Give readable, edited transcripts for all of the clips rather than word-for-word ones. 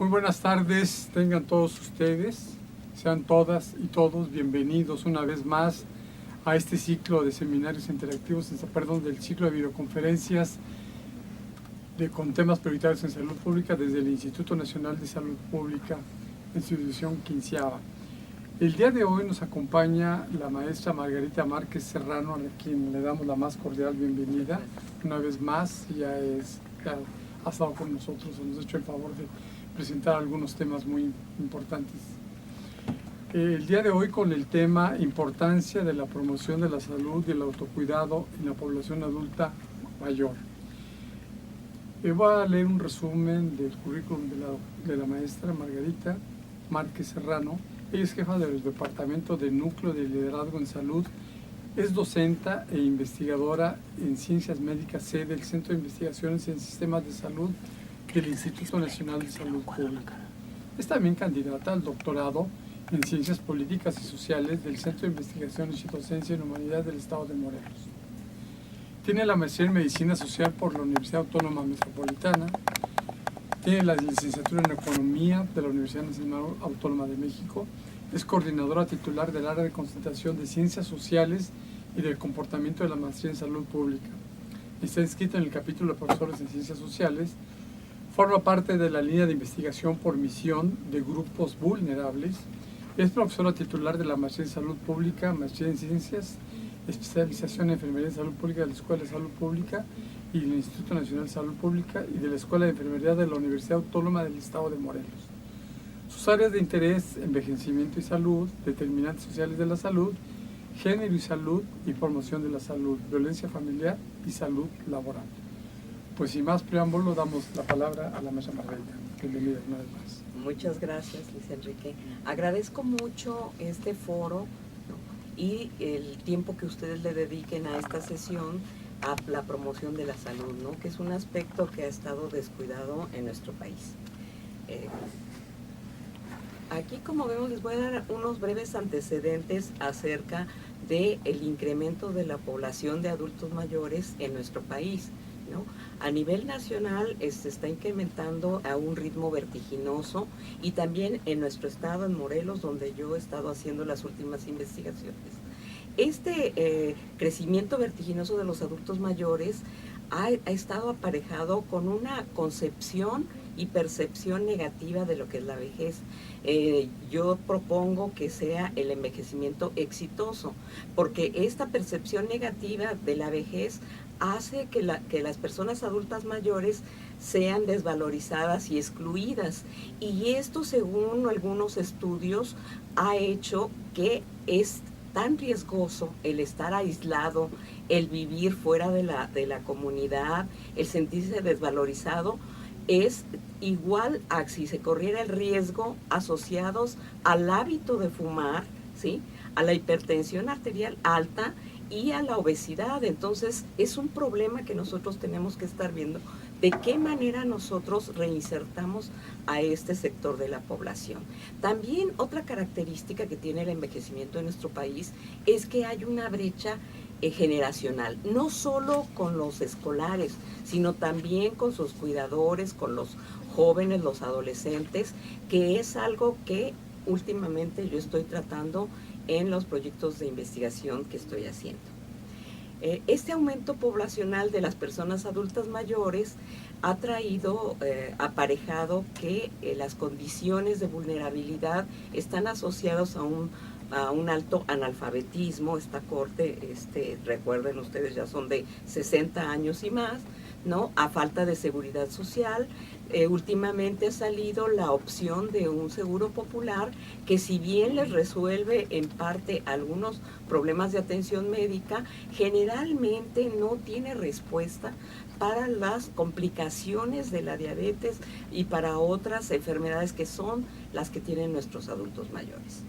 Muy buenas tardes, tengan todos ustedes, sean todas y todos bienvenidos una vez más a este ciclo de seminarios interactivos, del ciclo de videoconferencias con temas prioritarios en salud pública desde el Instituto Nacional de Salud Pública, institución 15ª. El día de hoy nos acompaña la maestra Margarita Márquez Serrano, a quien le damos la más cordial bienvenida. Una vez más, ya ha estado con nosotros, nos ha hecho el favor de presentar algunos temas muy importantes. El día de hoy con el tema Importancia de la promoción de la salud y el autocuidado en la población adulta mayor. Voy a leer un resumen del currículum de la maestra Margarita Márquez Serrano. Ella es jefa del Departamento de Núcleo de Liderazgo en Salud, es docente e investigadora en Ciencias Médicas C del Centro de Investigaciones en Sistemas de Salud del Instituto Nacional de Salud Pública. Es también candidata al doctorado en Ciencias Políticas y Sociales del Centro de Investigaciones y Docencia en Humanidades del Estado de Morelos. Tiene la maestría en Medicina Social por la Universidad Autónoma Metropolitana. Tiene la licenciatura en Economía de la Universidad Nacional Autónoma de México. Es coordinadora titular del área de concentración de Ciencias Sociales y del Comportamiento de la Maestría en Salud Pública. Está inscrita en el capítulo de profesores en Ciencias Sociales. Forma parte de la línea de investigación por misión de grupos vulnerables. Es profesora titular de la Maestría en Salud Pública, Maestría en Ciencias, especialización en Enfermería en Salud Pública de la Escuela de Salud Pública y del Instituto Nacional de Salud Pública y de la Escuela de Enfermería de la Universidad Autónoma del Estado de Morelos. Sus áreas de interés: envejecimiento y salud, determinantes sociales de la salud, género y salud y promoción de la salud, violencia familiar y salud laboral. Pues sin más preámbulo, damos la palabra a la maestra Margarita. Bienvenida una vez más. Muchas gracias, Luis Enrique. Agradezco mucho este foro, ¿no?, y el tiempo que ustedes le dediquen a esta sesión a la promoción de la salud, ¿no?, que es un aspecto que ha estado descuidado en nuestro país. Aquí, como vemos, les voy a dar unos breves antecedentes acerca del incremento de la población de adultos mayores en nuestro país, ¿no? A nivel nacional se está incrementando a un ritmo vertiginoso, y también en nuestro estado, en Morelos, donde yo he estado haciendo las últimas investigaciones. Este crecimiento vertiginoso de los adultos mayores ha estado aparejado con una concepción y percepción negativa de lo que es la vejez. Yo propongo que sea el envejecimiento exitoso, porque esta percepción negativa de la vejez hace que las personas adultas mayores sean desvalorizadas y excluidas, y esto, según algunos estudios, ha hecho que es tan riesgoso el estar aislado, el vivir fuera de la comunidad, el sentirse desvalorizado, es igual a si se corriera el riesgo asociados al hábito de fumar, ¿sí?, a la hipertensión arterial alta y a la obesidad. Entonces es un problema que nosotros tenemos que estar viendo de qué manera nosotros reinsertamos a este sector de la población. También otra característica que tiene el envejecimiento en nuestro país es que hay una brecha generacional, no solo con los escolares, sino también con sus cuidadores, con los jóvenes, los adolescentes, que es algo que últimamente yo estoy tratando en los proyectos de investigación que estoy haciendo. Este aumento poblacional de las personas adultas mayores ha traído aparejado que las condiciones de vulnerabilidad están asociadas a un alto analfabetismo. Esta corte, recuerden ustedes, ya son de 60 años y más, ¿no?, a falta de seguridad social. Últimamente ha salido la opción de un seguro popular que, si bien les resuelve en parte algunos problemas de atención médica, generalmente no tiene respuesta para las complicaciones de la diabetes y para otras enfermedades que son las que tienen nuestros adultos mayores.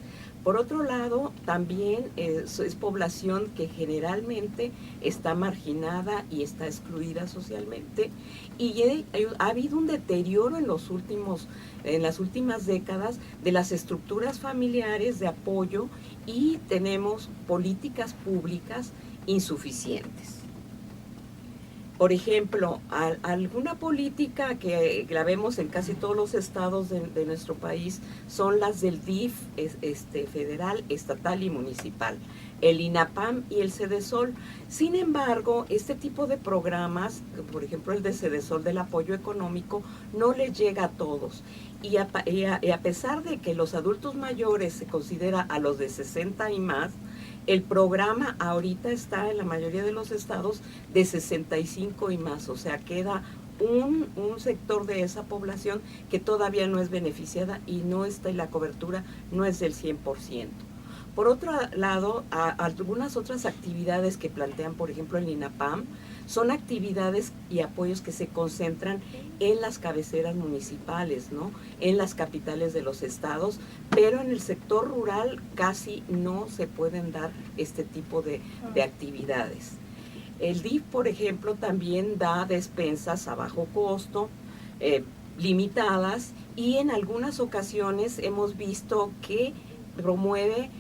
Por otro lado, también es población que generalmente está marginada y está excluida socialmente, y ha habido un deterioro en las últimas décadas de las estructuras familiares de apoyo, y tenemos políticas públicas insuficientes. Por ejemplo, alguna política que la vemos en casi todos los estados de nuestro país son las del DIF federal, estatal y municipal, el INAPAM y el CEDESOL. Sin embargo, este tipo de programas, por ejemplo el de CEDESOL del apoyo económico, no les llega a todos. Y a pesar de que los adultos mayores se considera a los de 60 y más, el programa ahorita está en la mayoría de los estados de 65 y más, o sea, queda un sector de esa población que todavía no es beneficiada y no está en la cobertura, no es del 100%. Por otro lado, algunas otras actividades que plantean, por ejemplo, el INAPAM, son actividades y apoyos que se concentran en las cabeceras municipales, ¿no? En las capitales de los estados, pero en el sector rural casi no se pueden dar este tipo de actividades. El DIF, por ejemplo, también da despensas a bajo costo, limitadas, y en algunas ocasiones hemos visto que promueve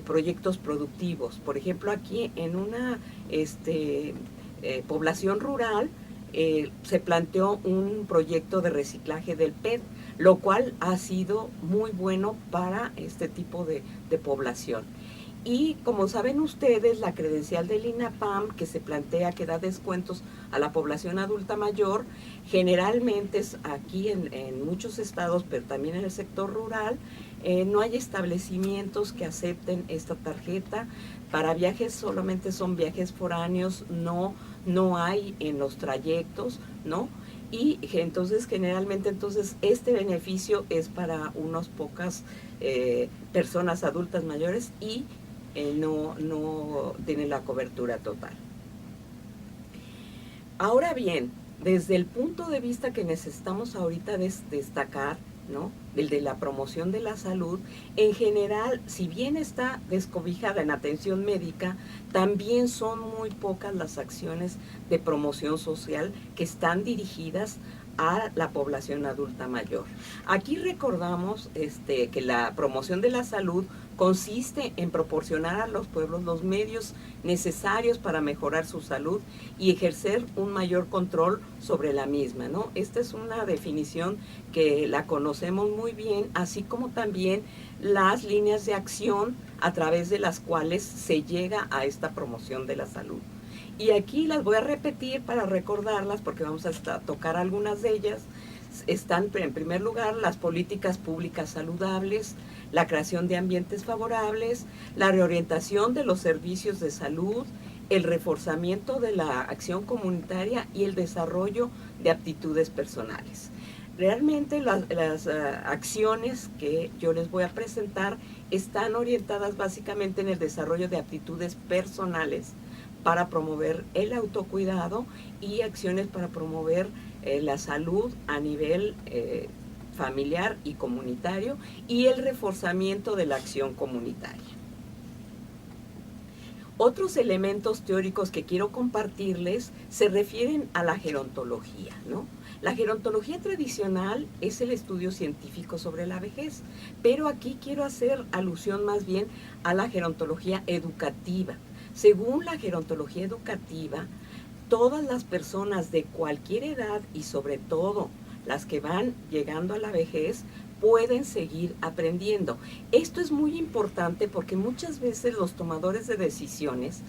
proyectos productivos. Por ejemplo, aquí en una población rural se planteó un proyecto de reciclaje del PET, lo cual ha sido muy bueno para este tipo de población. Y como saben ustedes, la credencial del INAPAM, que se plantea que da descuentos a la población adulta mayor, generalmente es aquí en muchos estados, pero también en el sector rural, no hay establecimientos que acepten esta tarjeta. Para viajes solamente son viajes foráneos, no hay en los trayectos, ¿no? Y entonces generalmente este beneficio es para unas pocas personas adultas mayores y no tiene la cobertura total. Ahora bien, desde el punto de vista que necesitamos ahorita destacar, ¿no? El de la promoción de la salud, en general, si bien está descobijada en atención médica, también son muy pocas las acciones de promoción social que están dirigidas a la población adulta mayor. Aquí recordamos que la promoción de la salud consiste en proporcionar a los pueblos los medios necesarios para mejorar su salud y ejercer un mayor control sobre la misma, ¿no? Esta es una definición que la conocemos muy bien, así como también las líneas de acción a través de las cuales se llega a esta promoción de la salud. Y aquí las voy a repetir para recordarlas porque vamos a tocar algunas de ellas. Están en primer lugar las políticas públicas saludables, la creación de ambientes favorables, la reorientación de los servicios de salud, el reforzamiento de la acción comunitaria y el desarrollo de aptitudes personales. Realmente las acciones que yo les voy a presentar están orientadas básicamente en el desarrollo de aptitudes personales para promover el autocuidado y acciones para promover la salud a nivel familiar y comunitario y el reforzamiento de la acción comunitaria. Otros elementos teóricos que quiero compartirles se refieren a la gerontología, ¿no? La gerontología tradicional es el estudio científico sobre la vejez, pero aquí quiero hacer alusión más bien a la gerontología educativa. Según la gerontología educativa, todas las personas de cualquier edad y sobre todo las que van llegando a la vejez pueden seguir aprendiendo. Esto es muy importante porque muchas veces los tomadores de decisiones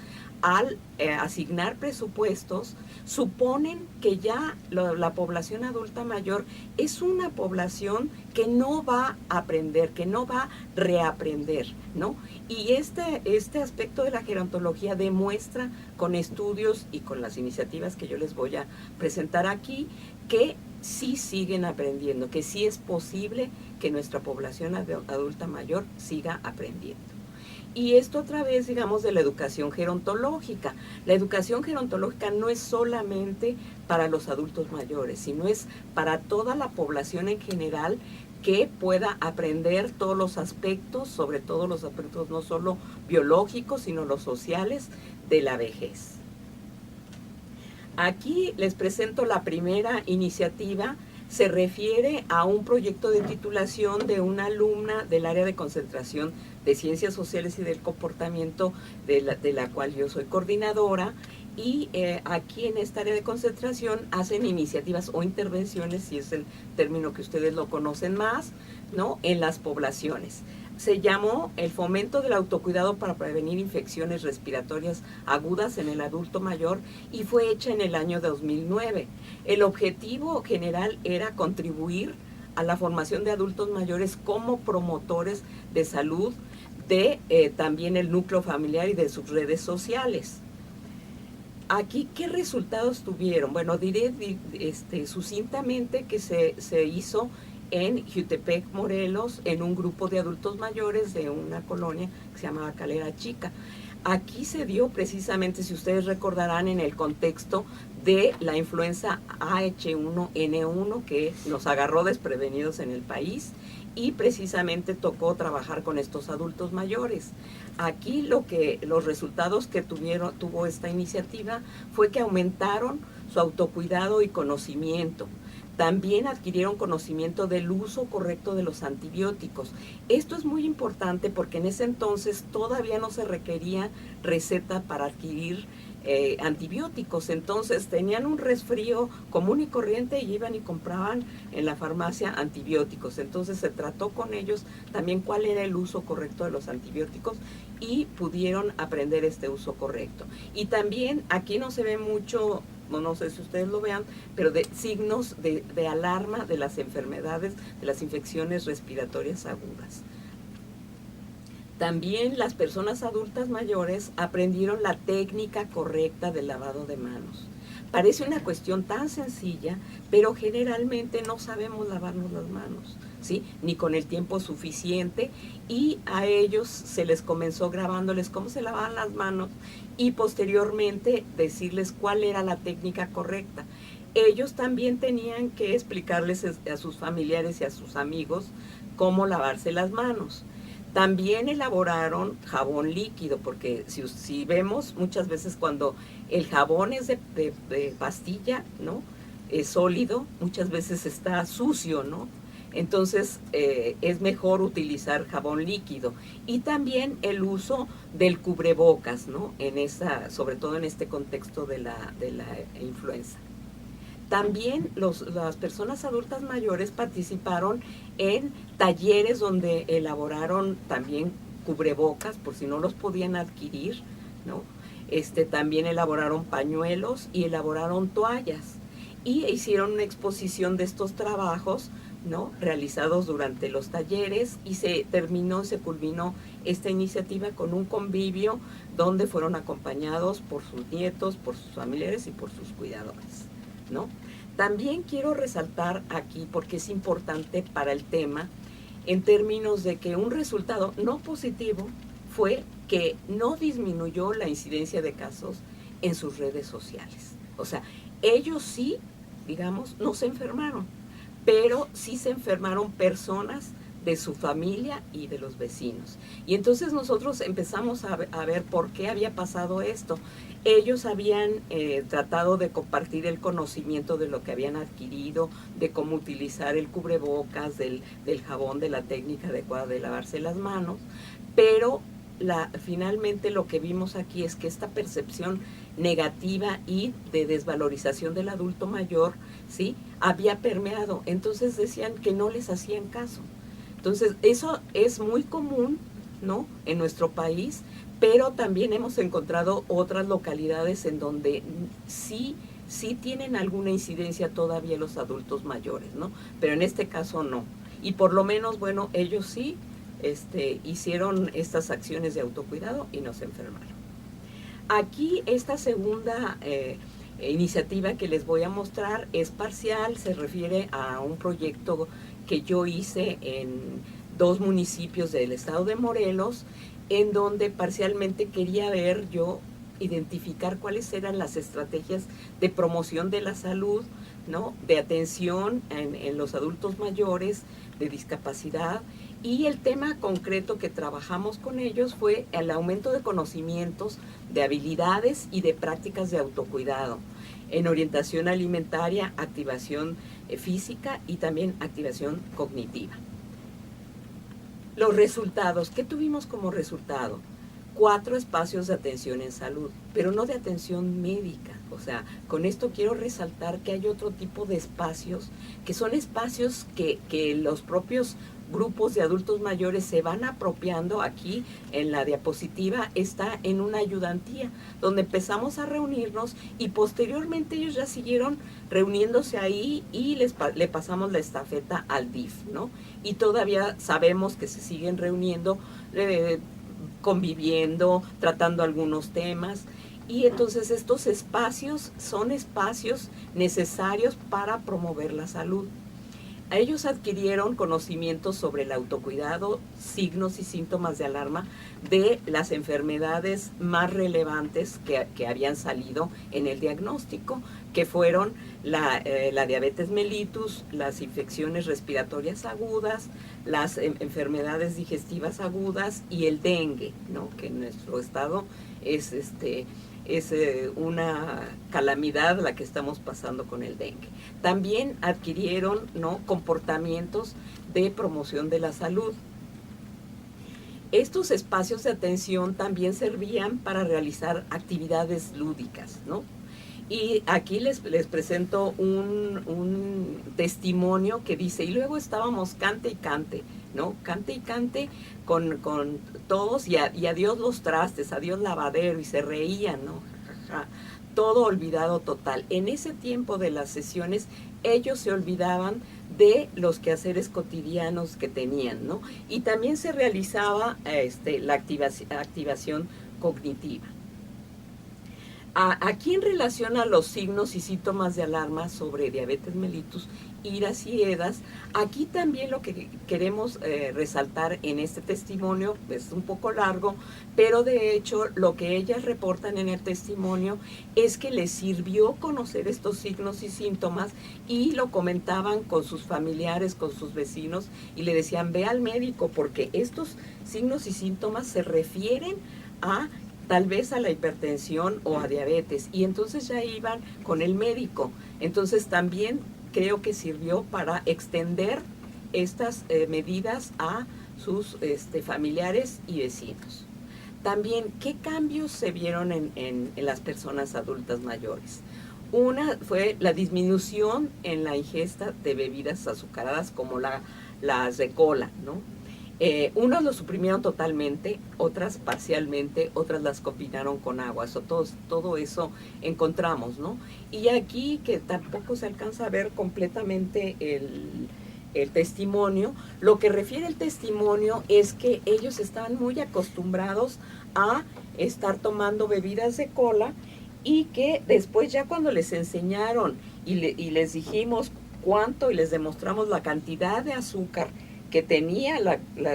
al asignar presupuestos suponen que ya la población adulta mayor es una población que no va a aprender, que no va a reaprender, ¿no? Y este aspecto de la gerontología demuestra con estudios y con las iniciativas que yo les voy a presentar aquí que sí siguen aprendiendo, que sí es posible que nuestra población adulta mayor siga aprendiendo. Y esto a través, digamos, de la educación gerontológica. La educación gerontológica no es solamente para los adultos mayores, sino es para toda la población en general que pueda aprender todos los aspectos, sobre todo los aspectos no solo biológicos, sino los sociales de la vejez. Aquí les presento la primera iniciativa. Se refiere a un proyecto de titulación de una alumna del área de concentración de Ciencias Sociales y del Comportamiento, de la cual yo soy coordinadora, y aquí en esta área de concentración hacen iniciativas o intervenciones, si es el término que ustedes lo conocen más, ¿no?, en las poblaciones. Se llamó el fomento del autocuidado para prevenir infecciones respiratorias agudas en el adulto mayor y fue hecha en el año 2009. El objetivo general era contribuir a la formación de adultos mayores como promotores de salud de también el núcleo familiar y de sus redes sociales. Aquí, ¿qué resultados tuvieron? Bueno, diré sucintamente que se hizo en Jutepec, Morelos, en un grupo de adultos mayores de una colonia que se llamaba Calera Chica. Aquí se dio precisamente, si ustedes recordarán, en el contexto de la influenza H1N1 que nos agarró desprevenidos en el país y precisamente tocó trabajar con estos adultos mayores. Aquí los resultados que tuvo esta iniciativa fue que aumentaron su autocuidado y conocimiento. También adquirieron conocimiento del uso correcto de los antibióticos. Esto es muy importante porque en ese entonces todavía no se requería receta para adquirir antibióticos. Entonces tenían un resfrío común y corriente y iban y compraban en la farmacia antibióticos. Entonces se trató con ellos también cuál era el uso correcto de los antibióticos y pudieron aprender este uso correcto. Y también aquí no se ve mucho, no sé si ustedes lo vean, pero de signos de alarma de las enfermedades, de las infecciones respiratorias agudas. También las personas adultas mayores aprendieron la técnica correcta del lavado de manos. Parece una cuestión tan sencilla, pero generalmente no sabemos lavarnos las manos, ¿sí?, ni con el tiempo suficiente, y a ellos se les comenzó grabándoles cómo se lavaban las manos y posteriormente decirles cuál era la técnica correcta. Ellos también tenían que explicarles a sus familiares y a sus amigos cómo lavarse las manos. También elaboraron jabón líquido, porque si vemos muchas veces cuando el jabón es de pastilla, ¿no?, es sólido, muchas veces está sucio, ¿no? Entonces es mejor utilizar jabón líquido. Y también el uso del cubrebocas, ¿no?, sobre todo en este contexto de la influenza. También las personas adultas mayores participaron en talleres donde elaboraron también cubrebocas, por si no los podían adquirir, ¿no? También elaboraron pañuelos y elaboraron toallas. Y hicieron una exposición de estos trabajos, ¿no?, realizados durante los talleres, y se culminó esta iniciativa con un convivio donde fueron acompañados por sus nietos, por sus familiares y por sus cuidadores, ¿no? También quiero resaltar aquí, porque es importante para el tema, en términos de que un resultado no positivo fue que no disminuyó la incidencia de casos en sus redes sociales. O sea, ellos sí, digamos, no se enfermaron, pero sí se enfermaron personas de su familia y de los vecinos. Y entonces nosotros empezamos a ver por qué había pasado esto. Ellos habían tratado de compartir el conocimiento de lo que habían adquirido, de cómo utilizar el cubrebocas, del jabón, de la técnica adecuada de lavarse las manos, pero finalmente lo que vimos aquí es que esta percepción negativa y de desvalorización del adulto mayor, ¿sí?, había permeado. Entonces decían que no les hacían caso. Entonces, eso es muy común, ¿no?, en nuestro país, pero también hemos encontrado otras localidades en donde sí tienen alguna incidencia todavía los adultos mayores, ¿no? Pero en este caso no. Y por lo menos, bueno, ellos sí hicieron estas acciones de autocuidado y no se enfermaron. Aquí esta segunda iniciativa que les voy a mostrar es parcial, se refiere a un proyecto que yo hice en 2 municipios del estado de Morelos, en donde parcialmente quería identificar cuáles eran las estrategias de promoción de la salud, ¿no?, de atención en los adultos mayores, de discapacidad, y el tema concreto que trabajamos con ellos fue el aumento de conocimientos, de habilidades y de prácticas de autocuidado, en orientación alimentaria, activación física y también activación cognitiva. Los resultados, ¿qué tuvimos como resultado? 4 espacios de atención en salud, pero no de atención médica. O sea, con esto quiero resaltar que hay otro tipo de espacios, que son espacios que los propios grupos de adultos mayores se van apropiando. Aquí en la diapositiva está en una ayudantía, donde empezamos a reunirnos y posteriormente ellos ya siguieron reuniéndose ahí y le pasamos la estafeta al DIF, ¿no? Y todavía sabemos que se siguen reuniendo, conviviendo, tratando algunos temas. Y entonces estos espacios son espacios necesarios para promover la salud. Ellos adquirieron conocimientos sobre el autocuidado, signos y síntomas de alarma de las enfermedades más relevantes que habían salido en el diagnóstico, que fueron la diabetes mellitus, las infecciones respiratorias agudas, las enfermedades digestivas agudas y el dengue, ¿no? Que en nuestro estado es una calamidad la que estamos pasando con el dengue. También adquirieron, ¿no?, comportamientos de promoción de la salud. Estos espacios de atención también servían para realizar actividades lúdicas, ¿no? Y aquí les presento un testimonio que dice, y luego estábamos cante y cante, ¿no? Cante y cante con todos, y adiós los trastes, adiós lavadero, y se reían, ¿no? Todo olvidado total. En ese tiempo de las sesiones, ellos se olvidaban de los quehaceres cotidianos que tenían, ¿no? Y también se realizaba la activación cognitiva. Aquí en relación a los signos y síntomas de alarma sobre diabetes mellitus, IRAS y EDAS, aquí también lo que queremos resaltar en este testimonio es un poco largo, pero de hecho lo que ellas reportan en el testimonio es que les sirvió conocer estos signos y síntomas, y lo comentaban con sus familiares, con sus vecinos, y le decían, ve al médico porque estos signos y síntomas se refieren a tal vez a la hipertensión o a diabetes, y entonces ya iban con el médico. Entonces también creo que sirvió para extender estas medidas a sus familiares y vecinos. También, ¿qué cambios se vieron en las personas adultas mayores? Una fue la disminución en la ingesta de bebidas azucaradas como las de cola, ¿no? Unos lo suprimieron totalmente, otras parcialmente, otras las combinaron con agua. Todo eso encontramos, ¿no? Y aquí, que tampoco se alcanza a ver completamente el testimonio, lo que refiere el testimonio es que ellos estaban muy acostumbrados a estar tomando bebidas de cola, y que después, ya cuando les enseñaron y les dijimos cuánto y les demostramos la cantidad de azúcar que tenía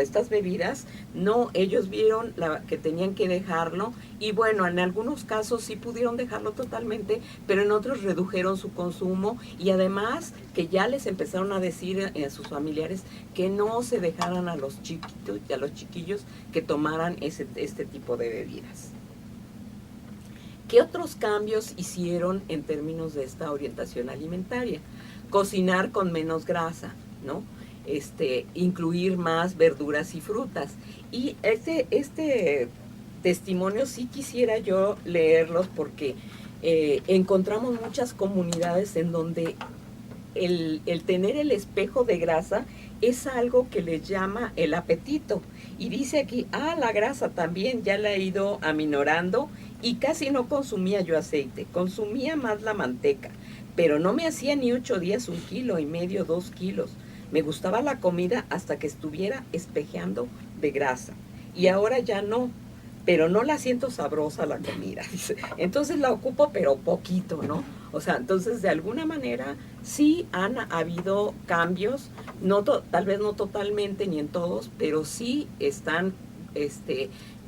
estas bebidas, no, ellos vieron que tenían que dejarlo, y bueno, en algunos casos sí pudieron dejarlo totalmente, pero en otros redujeron su consumo, y además que ya les empezaron a decir a sus familiares que no se dejaran a los chiquillos que tomaran este tipo de bebidas. ¿Qué otros cambios hicieron en términos de esta orientación alimentaria? Cocinar con menos grasa, ¿no? Incluir más verduras y frutas. Y este testimonio sí quisiera yo leerlos, porque encontramos muchas comunidades en donde el tener el espejo de grasa es algo que les llama el apetito. Y dice aquí, la grasa también ya la he ido aminorando, y casi no consumía yo aceite, consumía más la manteca, pero no me hacía ni 8 días 1,5 kilos, 2 kilos. Me gustaba la comida hasta que estuviera espejeando de grasa. Y ahora ya no, pero no la siento sabrosa la comida. Entonces la ocupo, pero poquito, ¿no? O sea, entonces de alguna manera sí han habido cambios, tal vez no totalmente ni en todos, pero sí están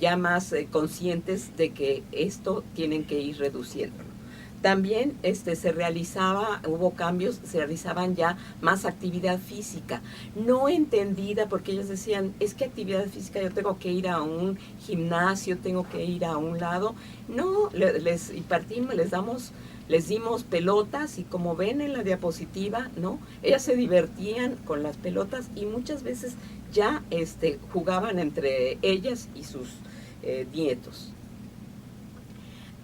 ya más conscientes de que esto tienen que ir reduciendo. También hubo cambios, se realizaban ya más actividad física, no entendida, porque ellos decían, es que actividad física yo tengo que ir a un gimnasio, tengo que ir a un lado. No, les dimos pelotas, y como ven en la diapositiva, ¿no? Ellas se divertían con las pelotas, y muchas veces ya jugaban entre ellas y sus nietos.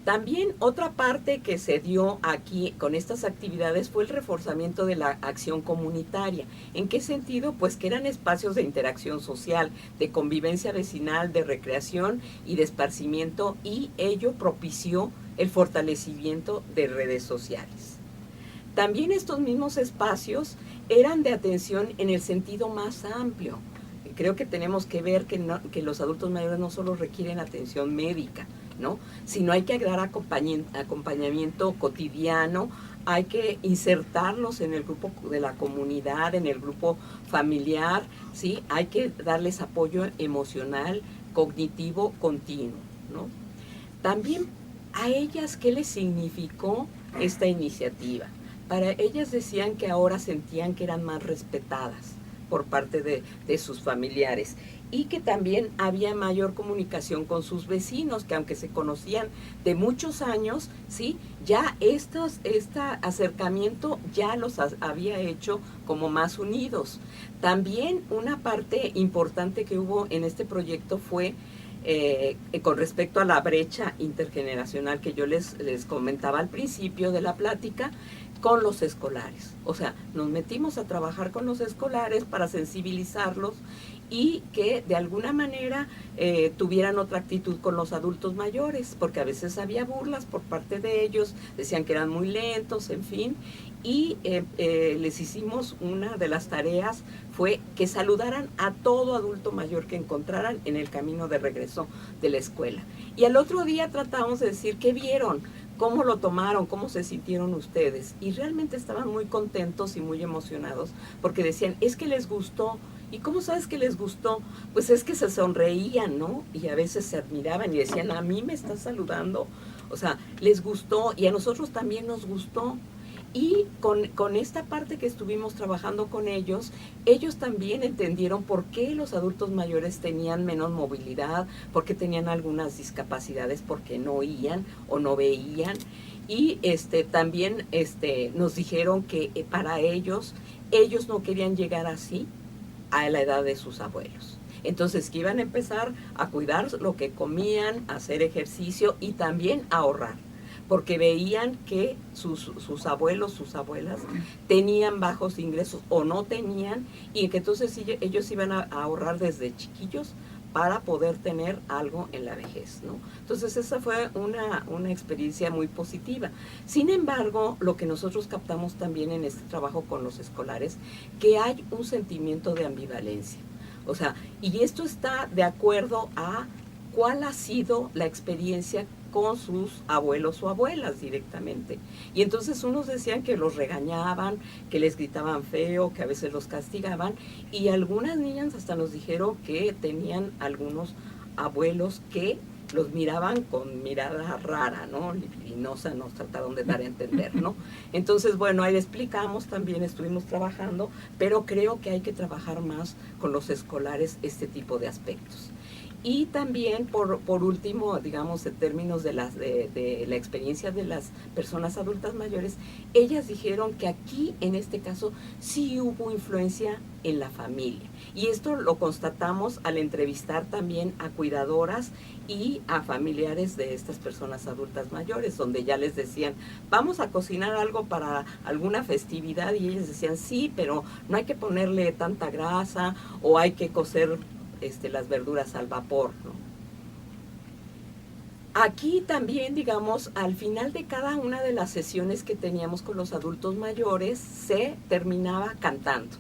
También otra parte que se dio aquí con estas actividades fue el reforzamiento de la acción comunitaria. ¿En qué sentido? Pues que eran espacios de interacción social, de convivencia vecinal, de recreación y de esparcimiento, y ello propició el fortalecimiento de redes sociales. También estos mismos espacios eran de atención en el sentido más amplio. Creo que tenemos que ver que los adultos mayores no solo requieren atención médica, ¿no?, sino hay que dar acompañamiento cotidiano, hay que insertarlos en el grupo de la comunidad, en el grupo familiar, ¿sí? Hay que darles apoyo emocional, cognitivo, continuo, ¿no? También a ellas, ¿qué les significó esta iniciativa? Para ellas decían que ahora sentían que eran más respetadas por parte de sus familiares, y que también había mayor comunicación con sus vecinos, que aunque se conocían de muchos años, ¿sí?, ya este acercamiento ya los había hecho como más unidos. También una parte importante que hubo en este proyecto fue con respecto a la brecha intergeneracional que yo les comentaba al principio de la plática, con los escolares. O sea, nos metimos a trabajar con los escolares para sensibilizarlos y que de alguna manera tuvieran otra actitud con los adultos mayores, porque a veces había burlas por parte de ellos, decían que eran muy lentos, en fin, y les hicimos, una de las tareas fue que saludaran a todo adulto mayor que encontraran en el camino de regreso de la escuela. Y al otro día tratamos de decir qué vieron, cómo lo tomaron, cómo se sintieron ustedes, y realmente estaban muy contentos y muy emocionados, porque decían, es que les gustó. ¿Y cómo sabes que les gustó? Pues es que se sonreían, ¿no? Y a veces se admiraban y decían, a mí me estás saludando. O sea, les gustó y a nosotros también nos gustó. Y con esta parte que estuvimos trabajando con ellos también entendieron por qué los adultos mayores tenían menos movilidad, por qué tenían algunas discapacidades, porque no oían o no veían. Y también nos dijeron que para ellos no querían llegar así a la edad de sus abuelos. Entonces que iban a empezar a cuidar lo que comían, a hacer ejercicio y también a ahorrar, porque veían que sus abuelos, sus abuelas tenían bajos ingresos o no tenían, y que entonces ellos iban a ahorrar desde chiquillos para poder tener algo en la vejez, ¿no? Entonces esa fue una experiencia muy positiva. Sin embargo, lo que nosotros captamos también en este trabajo con los escolares, que hay un sentimiento de ambivalencia. O sea, y esto está de acuerdo a cuál ha sido la experiencia con sus abuelos o abuelas directamente. Y entonces unos decían que los regañaban, que les gritaban feo, que a veces los castigaban, y algunas niñas hasta nos dijeron que tenían algunos abuelos que los miraban con mirada rara, ¿no? Libidinosa, nos trataron de dar a entender, ¿no? Entonces, bueno, ahí explicamos, también estuvimos trabajando, pero creo que hay que trabajar más con los escolares este tipo de aspectos. Y también, por último, digamos, en términos de la experiencia de las personas adultas mayores, ellas dijeron que aquí, en este caso, sí hubo influencia en la familia. Y esto lo constatamos al entrevistar también a cuidadoras y a familiares de estas personas adultas mayores, donde ya les decían, vamos a cocinar algo para alguna festividad, y ellas decían, sí, pero no hay que ponerle tanta grasa, o hay que cocer las verduras al vapor, ¿no? Aquí también, digamos, al final de cada una de las sesiones que teníamos con los adultos mayores, se terminaba cantando.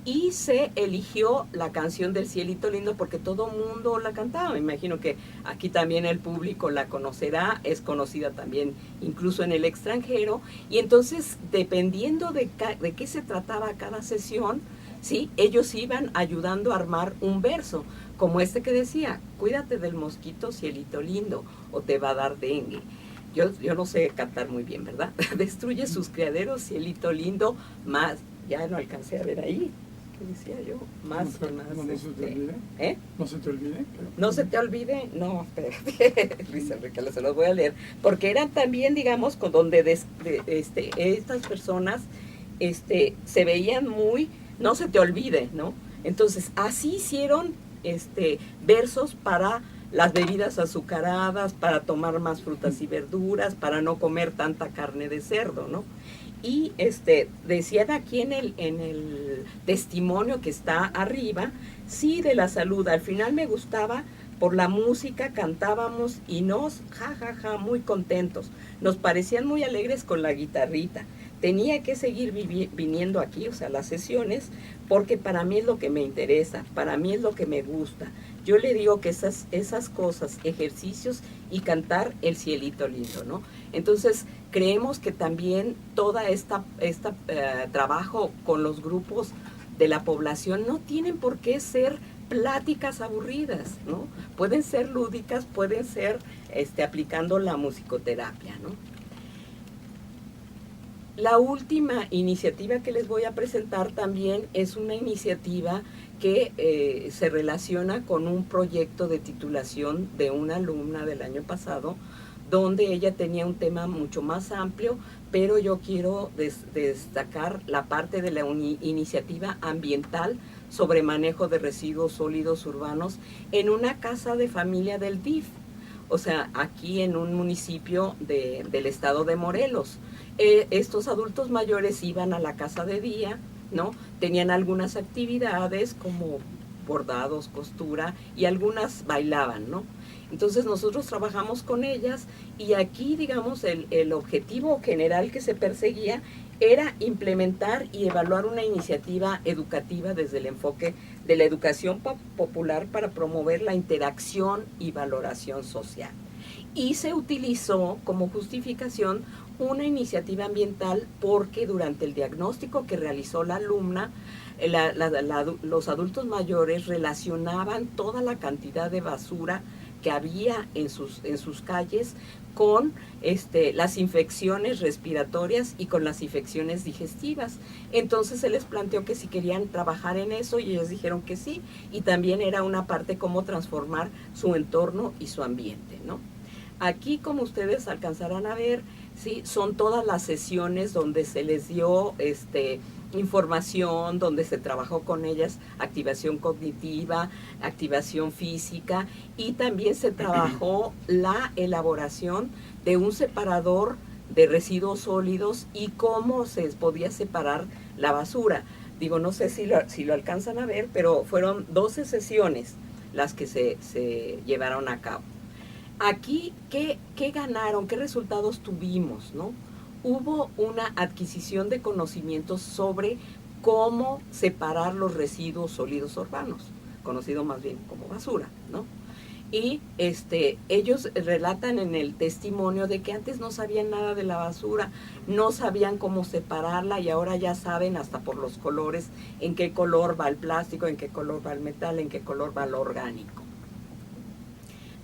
Y se eligió la canción del Cielito Lindo porque todo mundo la cantaba. Me imagino que aquí también el público la conocerá, es conocida también incluso en el extranjero. Y entonces, dependiendo de qué se trataba cada sesión, ¿sí?, ellos iban ayudando a armar un verso, como este que decía, cuídate del mosquito, cielito lindo, o te va a dar dengue. Yo no sé cantar muy bien, ¿verdad? Destruye sus criaderos, cielito lindo, más, ya no alcancé a ver ahí, ¿qué decía yo? Más, ¿No se te olvide? ¿Eh? ¿No se te olvide? No se te olvide, no, espérate, Luis Enrique, se los voy a leer, porque eran también, digamos, con donde estas personas se veían muy, no se te olvide, ¿no? Entonces, así hicieron versos para las bebidas azucaradas, para tomar más frutas y verduras, para no comer tanta carne de cerdo, ¿no? Y decían aquí en el testimonio que está arriba, sí, de la salud. Al final me gustaba por la música, cantábamos y nos, muy contentos. Nos parecían muy alegres con la guitarrita. Tenía que seguir viniendo aquí, o sea, las sesiones, porque para mí es lo que me interesa, para mí es lo que me gusta. Yo le digo que esas cosas, ejercicios y cantar el cielito lindo, ¿no? Entonces, creemos que también toda esta trabajo con los grupos de la población no tienen por qué ser pláticas aburridas, ¿no? Pueden ser lúdicas, pueden ser aplicando la musicoterapia, ¿no? La última iniciativa que les voy a presentar también es una iniciativa que se relaciona con un proyecto de titulación de una alumna del año pasado, donde ella tenía un tema mucho más amplio, pero yo quiero destacar la parte de la iniciativa ambiental sobre manejo de residuos sólidos urbanos en una casa de familia del DIF, o sea, aquí en un municipio del estado de Morelos. Estos adultos mayores iban a la casa de día, ¿no? Tenían algunas actividades como bordados, costura, y algunas bailaban, ¿no? Entonces nosotros trabajamos con ellas y aquí, digamos, el objetivo general que se perseguía era implementar y evaluar una iniciativa educativa desde el enfoque de la educación popular para promover la interacción y valoración social. Y se utilizó como justificación una iniciativa ambiental porque durante el diagnóstico que realizó la alumna, los adultos mayores relacionaban toda la cantidad de basura que había en sus calles con las infecciones respiratorias y con las infecciones digestivas. Entonces se les planteó que si querían trabajar en eso y ellos dijeron que sí, y también era una parte cómo transformar su entorno y su ambiente, ¿no? Aquí, como ustedes alcanzarán a ver, ¿sí? Son todas las sesiones donde se les dio información, donde se trabajó con ellas activación cognitiva, activación física, y también se trabajó la elaboración de un separador de residuos sólidos y cómo se podía separar la basura. Digo, no sé si lo alcanzan a ver, pero fueron 12 sesiones las que se llevaron a cabo. Aquí, ¿qué ganaron? ¿Qué resultados tuvimos, no? Hubo una adquisición de conocimientos sobre cómo separar los residuos sólidos urbanos, conocido más bien como basura, ¿no? Y ellos relatan en el testimonio de que antes no sabían nada de la basura, no sabían cómo separarla y ahora ya saben hasta por los colores en qué color va el plástico, en qué color va el metal, en qué color va lo orgánico.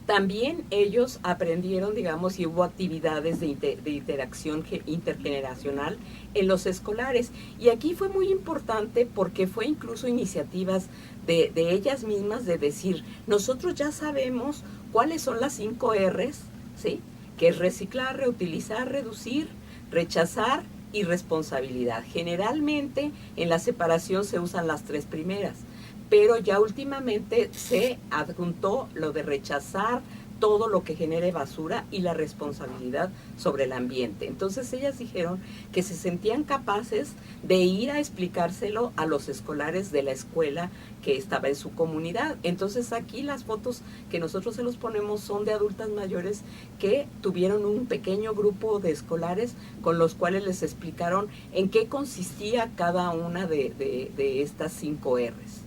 También ellos aprendieron, digamos, y hubo actividades de interacción intergeneracional en los escolares. Y aquí fue muy importante porque fue incluso iniciativas de ellas mismas de decir, nosotros ya sabemos cuáles son las 5 R's, ¿sí? Que es reciclar, reutilizar, reducir, rechazar y responsabilidad. Generalmente en la separación se usan las 3 primeras, pero ya últimamente se adjuntó lo de rechazar todo lo que genere basura y la responsabilidad sobre el ambiente. Entonces ellas dijeron que se sentían capaces de ir a explicárselo a los escolares de la escuela que estaba en su comunidad. Entonces aquí las fotos que nosotros se los ponemos son de adultas mayores que tuvieron un pequeño grupo de escolares con los cuales les explicaron en qué consistía cada una de estas 5 R's.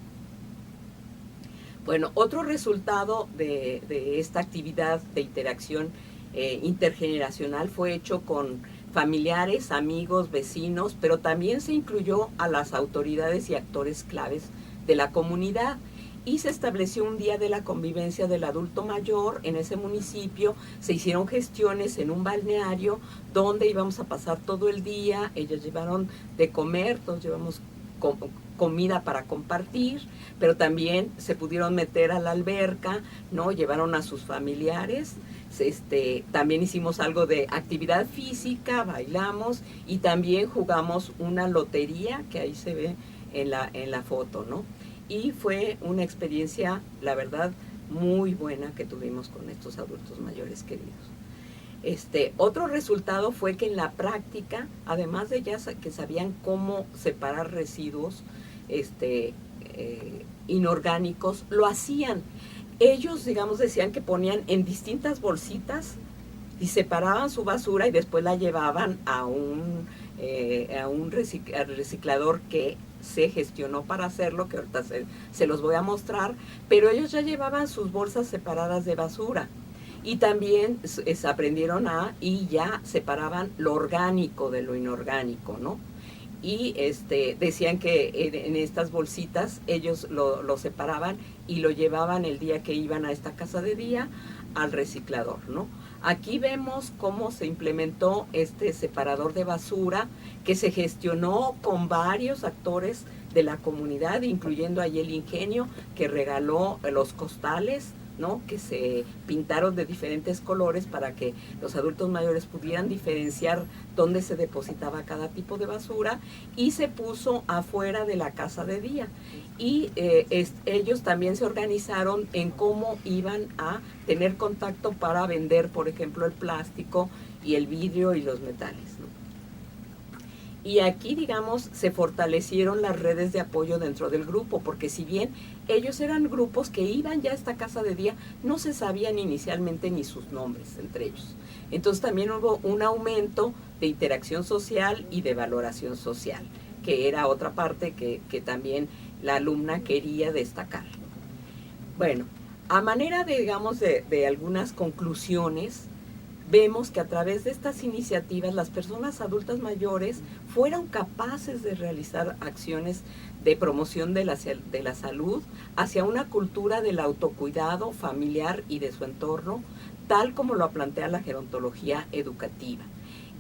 Bueno, otro resultado de esta actividad de interacción intergeneracional fue hecho con familiares, amigos, vecinos, pero también se incluyó a las autoridades y actores claves de la comunidad y se estableció un día de la convivencia del adulto mayor en ese municipio. Se hicieron gestiones en un balneario donde íbamos a pasar todo el día. Ellos llevaron de comer, todos llevamos comida para compartir, pero también se pudieron meter a la alberca, ¿no? Llevaron a sus familiares, también hicimos algo de actividad física, bailamos y también jugamos una lotería que ahí se ve en la foto, ¿no? Y fue una experiencia, la verdad, muy buena que tuvimos con estos adultos mayores queridos. Otro resultado fue que en la práctica, además de ya que sabían cómo separar residuos inorgánicos, lo hacían. Ellos, digamos, decían que ponían en distintas bolsitas y separaban su basura y después la llevaban a un reciclador que se gestionó para hacerlo, que ahorita se los voy a mostrar, pero ellos ya llevaban sus bolsas separadas de basura. Y también aprendieron y ya separaban lo orgánico de lo inorgánico, ¿no? Y decían que en estas bolsitas ellos lo separaban y lo llevaban el día que iban a esta casa de día al reciclador, ¿no? Aquí vemos cómo se implementó este separador de basura que se gestionó con varios actores de la comunidad, incluyendo ahí el ingenio que regaló los costales, ¿no? Que se pintaron de diferentes colores para que los adultos mayores pudieran diferenciar dónde se depositaba cada tipo de basura, y se puso afuera de la casa de día. Y ellos también se organizaron en cómo iban a tener contacto para vender, por ejemplo, el plástico y el vidrio y los metales, ¿no? Y aquí, digamos, se fortalecieron las redes de apoyo dentro del grupo, porque si bien ellos eran grupos que iban ya a esta casa de día, no se sabían inicialmente ni sus nombres entre ellos. Entonces también hubo un aumento de interacción social y de valoración social, que era otra parte que también la alumna quería destacar. Bueno, a manera de, digamos, de algunas conclusiones, vemos que a través de estas iniciativas las personas adultas mayores fueron capaces de realizar acciones de promoción de la salud hacia una cultura del autocuidado familiar y de su entorno, tal como lo plantea la gerontología educativa.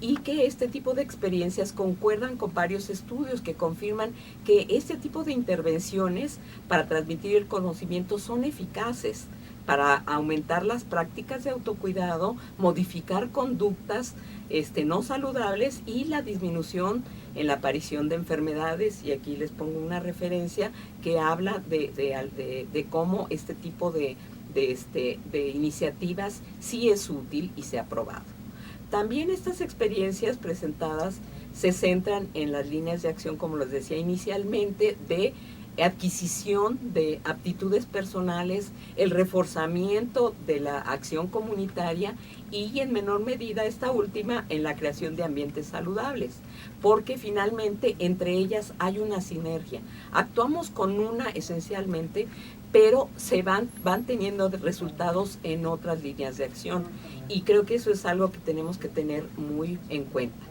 Y que este tipo de experiencias concuerdan con varios estudios que confirman que este tipo de intervenciones para transmitir el conocimiento son eficaces para aumentar las prácticas de autocuidado, modificar conductas no saludables y la disminución en la aparición de enfermedades. Y aquí les pongo una referencia que habla de cómo este tipo de iniciativas sí es útil y se ha probado. También estas experiencias presentadas se centran en las líneas de acción, como les decía inicialmente, de adquisición de aptitudes personales, el reforzamiento de la acción comunitaria y en menor medida esta última en la creación de ambientes saludables, porque finalmente entre ellas hay una sinergia. Actuamos con una esencialmente, pero se van teniendo resultados en otras líneas de acción, y creo que eso es algo que tenemos que tener muy en cuenta.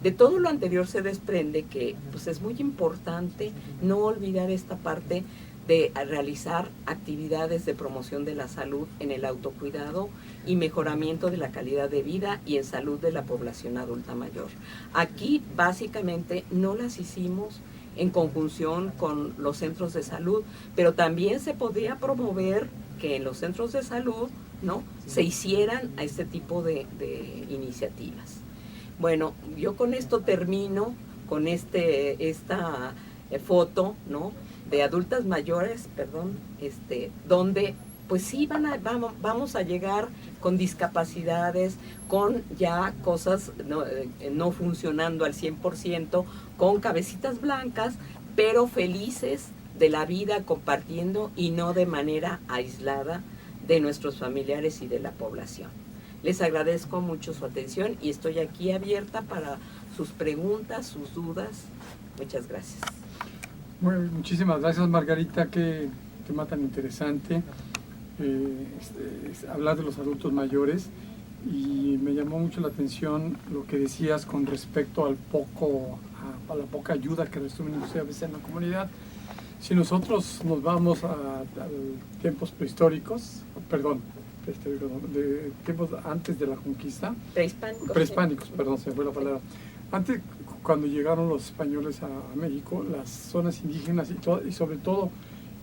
De todo lo anterior se desprende que pues, es muy importante no olvidar esta parte de realizar actividades de promoción de la salud en el autocuidado y mejoramiento de la calidad de vida y en salud de la población adulta mayor. Aquí básicamente no las hicimos en conjunción con los centros de salud, pero también se podría promover que en los centros de salud, ¿no?, se hicieran a este tipo de iniciativas. Bueno, yo con esto termino con esta foto, ¿no?, de adultas mayores, donde pues sí vamos a llegar con discapacidades, con ya cosas no funcionando al 100%, con cabecitas blancas, pero felices de la vida, compartiendo y no de manera aislada de nuestros familiares y de la población. Les agradezco mucho su atención y estoy aquí abierta para sus preguntas, sus dudas. Muchas gracias. Bueno, muchísimas gracias, Margarita, qué tema tan interesante. Hablar de los adultos mayores, y me llamó mucho la atención lo que decías con respecto a la poca ayuda que reciben a veces en la comunidad. Si nosotros nos vamos a tiempos prehistóricos, de tiempos antes de la conquista, prehispánicos, perdón, se me fue la palabra. Antes, cuando llegaron los españoles a México, las zonas indígenas y sobre todo,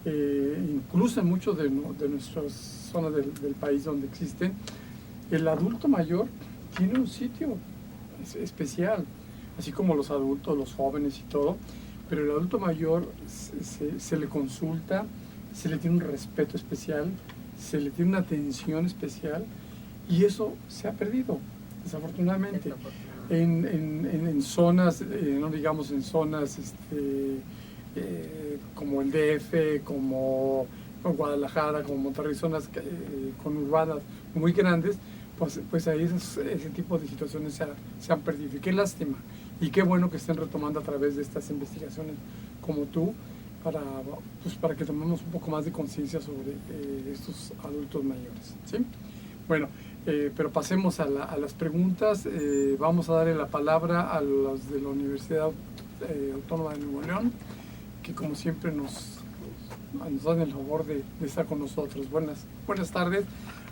incluso en muchos de nuestras zonas del país donde existen, el adulto mayor tiene un sitio especial, así como los adultos, los jóvenes y todo, pero el adulto mayor se le consulta, se le tiene un respeto especial, se le tiene una atención especial y eso se ha perdido, desafortunadamente. En zonas, no digamos en zonas como el DF, como Guadalajara, como Monterrey, zonas conurbadas muy grandes, pues ahí ese tipo de situaciones se han perdido. Y qué lástima, y qué bueno que estén retomando a través de estas investigaciones como tú, para que tomemos un poco más de conciencia sobre estos adultos mayores, ¿sí? Bueno, pero pasemos a las preguntas. Vamos a darle la palabra a los de la Universidad Autónoma de Nuevo León, que como siempre nos dan el favor de estar con nosotros. Buenas tardes.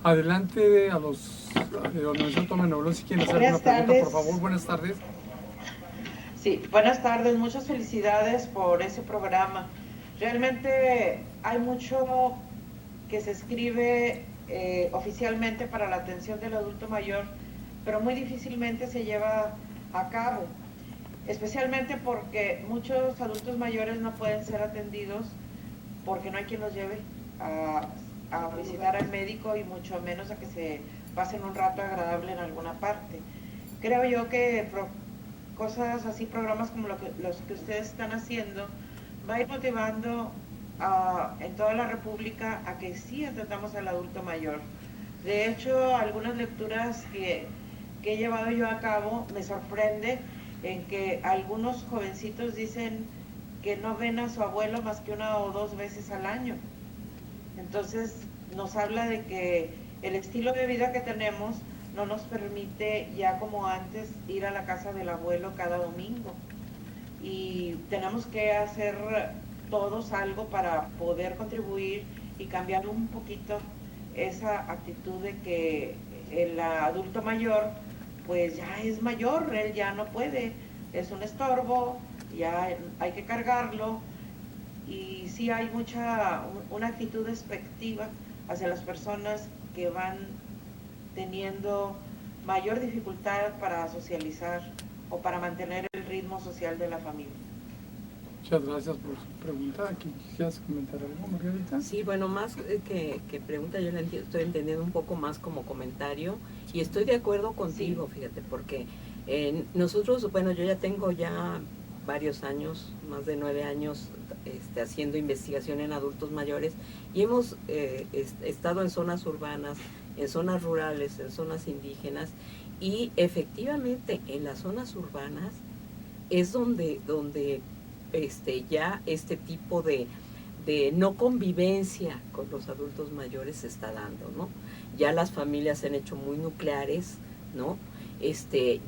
Adelante a los de la Universidad Autónoma de Nuevo León, si quieren hacer una pregunta, por favor. Buenas tardes. Sí, buenas tardes, muchas felicidades por ese programa. Realmente hay mucho que se escribe oficialmente para la atención del adulto mayor, pero muy difícilmente se lleva a cabo, especialmente porque muchos adultos mayores no pueden ser atendidos porque no hay quien los lleve a visitar al médico y mucho menos a que se pasen un rato agradable en alguna parte. Creo yo que cosas así, programas como los que ustedes están haciendo, va a ir motivando en toda la República a que sí atendamos al adulto mayor. De hecho, algunas lecturas que he llevado yo a cabo me sorprende en que algunos jovencitos dicen que no ven a su abuelo más que 1 o 2 veces al año. Entonces nos habla de que el estilo de vida que tenemos no nos permite ya como antes ir a la casa del abuelo cada domingo, y tenemos que hacer todos algo para poder contribuir y cambiar un poquito esa actitud de que el adulto mayor pues ya es mayor, él ya no puede, es un estorbo, ya hay que cargarlo, y sí hay una actitud despectiva hacia las personas que van teniendo mayor dificultad para socializar o para mantener el ritmo social de la familia. Muchas gracias por su pregunta. ¿Quisieras comentar algo, Margarita? Sí, bueno, más que pregunta, yo la estoy entendiendo un poco más como comentario, y estoy de acuerdo contigo, sí. Fíjate, porque nosotros, bueno, yo ya tengo varios años, más de 9 años, haciendo investigación en adultos mayores, y hemos estado en zonas urbanas, en zonas rurales, en zonas indígenas, y efectivamente en las zonas urbanas es donde ya este tipo de no convivencia con los adultos mayores se está dando, ¿no? Ya las familias se han hecho muy nucleares, ¿no?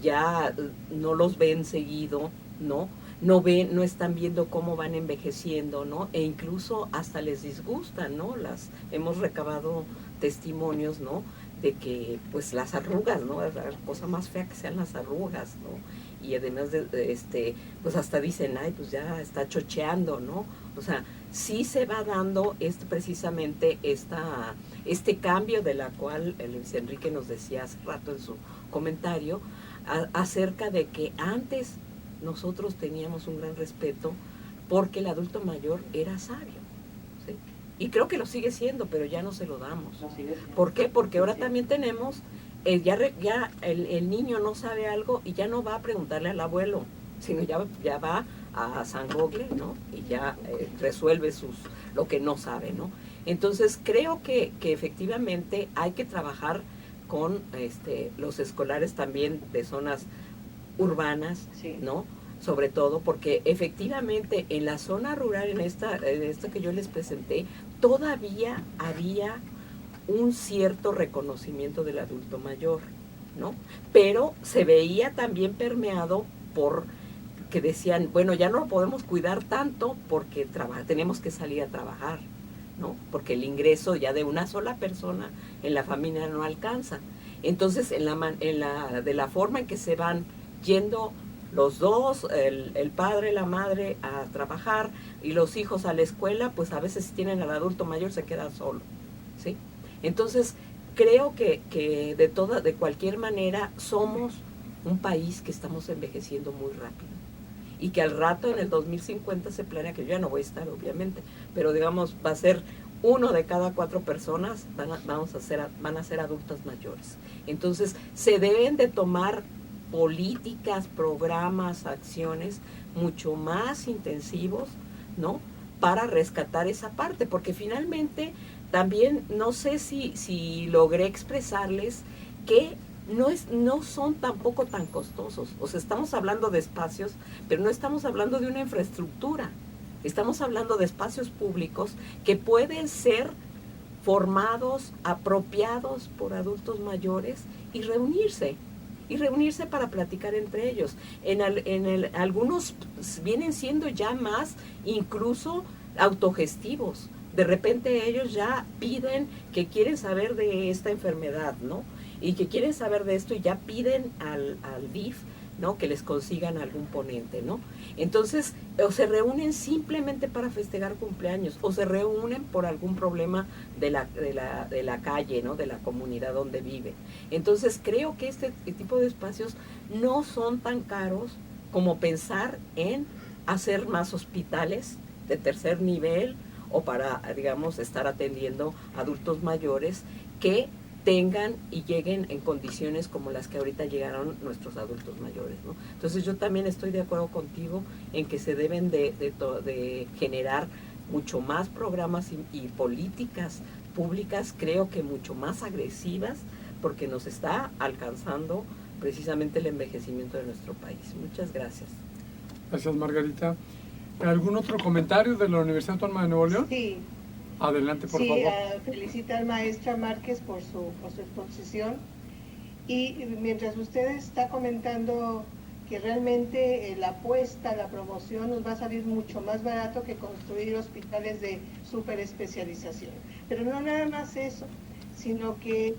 Ya no los ven seguido, ¿no? No están viendo cómo van envejeciendo, ¿no? E incluso hasta les disgustan, ¿no? Hemos recabado testimonios, ¿no? De que, pues, las arrugas, ¿no? La cosa más fea que sean las arrugas, ¿no? Y además pues hasta dicen, ay, pues ya está chocheando, ¿no? O sea, sí se va dando precisamente este cambio de la cual Luis Enrique nos decía hace rato en su comentario, acerca de que antes nosotros teníamos un gran respeto porque el adulto mayor era sabio, ¿sí? Y creo que lo sigue siendo, pero ya no se lo damos. ¿Por qué? Porque ahora también tenemos, ya el niño no sabe algo y ya no va a preguntarle al abuelo, sino ya va a San Google, ¿no? Y ya resuelve lo que no sabe, ¿no? Entonces creo que efectivamente hay que trabajar con los escolares también de zonas urbanas, sí, ¿no? Sobre todo porque efectivamente en la zona rural, en esta que yo les presenté, todavía había un cierto reconocimiento del adulto mayor, ¿no? Pero se veía también permeado por que decían, bueno, ya no lo podemos cuidar tanto porque tenemos que salir a trabajar, ¿no? Porque el ingreso ya de una sola persona en la familia no alcanza. Entonces, de la forma en que se van yendo los dos, el padre, la madre, a trabajar y los hijos a la escuela, pues a veces si tienen al adulto mayor se queda solo, ¿sí? Entonces, creo que de cualquier manera somos un país que estamos envejeciendo muy rápido y que al rato en el 2050 se planea, que yo ya no voy a estar obviamente, pero digamos va a ser 1 de cada 4 personas van a ser adultos mayores. Entonces, se deben de tomar políticas, programas, acciones mucho más intensivos, ¿no? Para rescatar esa parte, porque finalmente también no sé si logré expresarles que no son tampoco tan costosos. O sea, estamos hablando de espacios, pero no estamos hablando de una infraestructura. Estamos hablando de espacios públicos que pueden ser formados, apropiados por adultos mayores y reunirse para platicar entre ellos. Algunos vienen siendo ya más incluso autogestivos. De repente ellos ya piden que quieren saber de esta enfermedad, ¿no? Y que quieren saber de esto y ya piden al DIF, ¿no? Que les consigan algún ponente, ¿no? Entonces, o se reúnen simplemente para festejar cumpleaños, o se reúnen por algún problema de la calle, ¿no? De la comunidad donde viven. Entonces, creo que este tipo de espacios no son tan caros como pensar en hacer más hospitales de tercer nivel o para, digamos, estar atendiendo adultos mayores que tengan y lleguen en condiciones como las que ahorita llegaron nuestros adultos mayores, ¿no? Entonces yo también estoy de acuerdo contigo en que se deben de generar mucho más programas y políticas públicas, creo que mucho más agresivas, porque nos está alcanzando precisamente el envejecimiento de nuestro país. Muchas gracias. Gracias, Margarita. ¿Algún otro comentario de la Universidad Autónoma de Nuevo León? Sí. Adelante, por favor. Felicita al maestra Márquez por su exposición. Y mientras usted está comentando que realmente la apuesta, la promoción nos va a salir mucho más barato que construir hospitales de superespecialización. Pero no nada más eso, sino que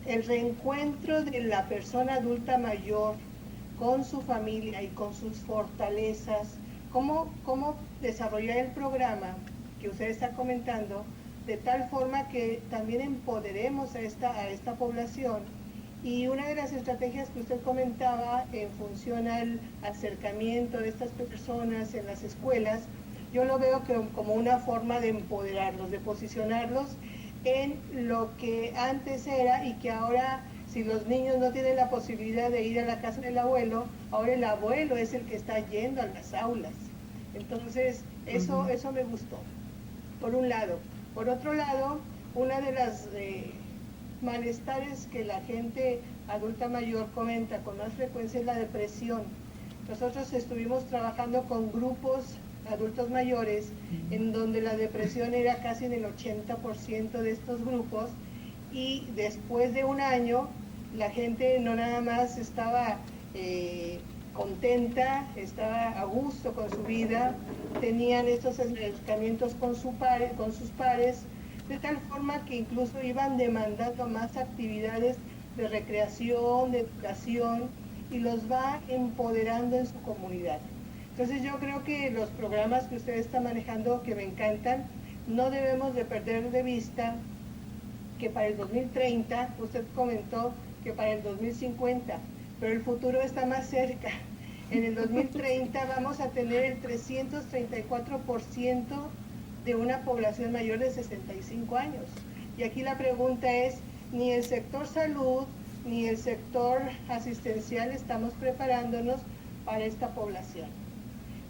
el reencuentro de la persona adulta mayor con su familia y con sus fortalezas, cómo desarrollar el programa que usted está comentando de tal forma que también empoderemos a esta población. Y una de las estrategias que usted comentaba en función al acercamiento de estas personas en las escuelas, yo lo veo como una forma de empoderarlos, de posicionarlos en lo que antes era y que ahora, si los niños no tienen la posibilidad de ir a la casa del abuelo, ahora el abuelo es el que está yendo a las aulas. Entonces, eso me gustó, por un lado. Por otro lado, una de las malestares que la gente adulta mayor comenta con más frecuencia es la depresión. Nosotros estuvimos trabajando con grupos adultos mayores en donde la depresión era casi en el 80% de estos grupos, y después de un año la gente no nada más estaba contenta, estaba a gusto con su vida, tenían estos acercamientos con sus pares, de tal forma que incluso iban demandando más actividades de recreación, de educación, y los va empoderando en su comunidad. Entonces yo creo que los programas que usted está manejando, que me encantan, no debemos de perder de vista que para el 2030, usted comentó que para el 2050, pero el futuro está más cerca. En el 2030 vamos a tener el 334% de una población mayor de 65 años. Y aquí la pregunta es, ni el sector salud, ni el sector asistencial estamos preparándonos para esta población.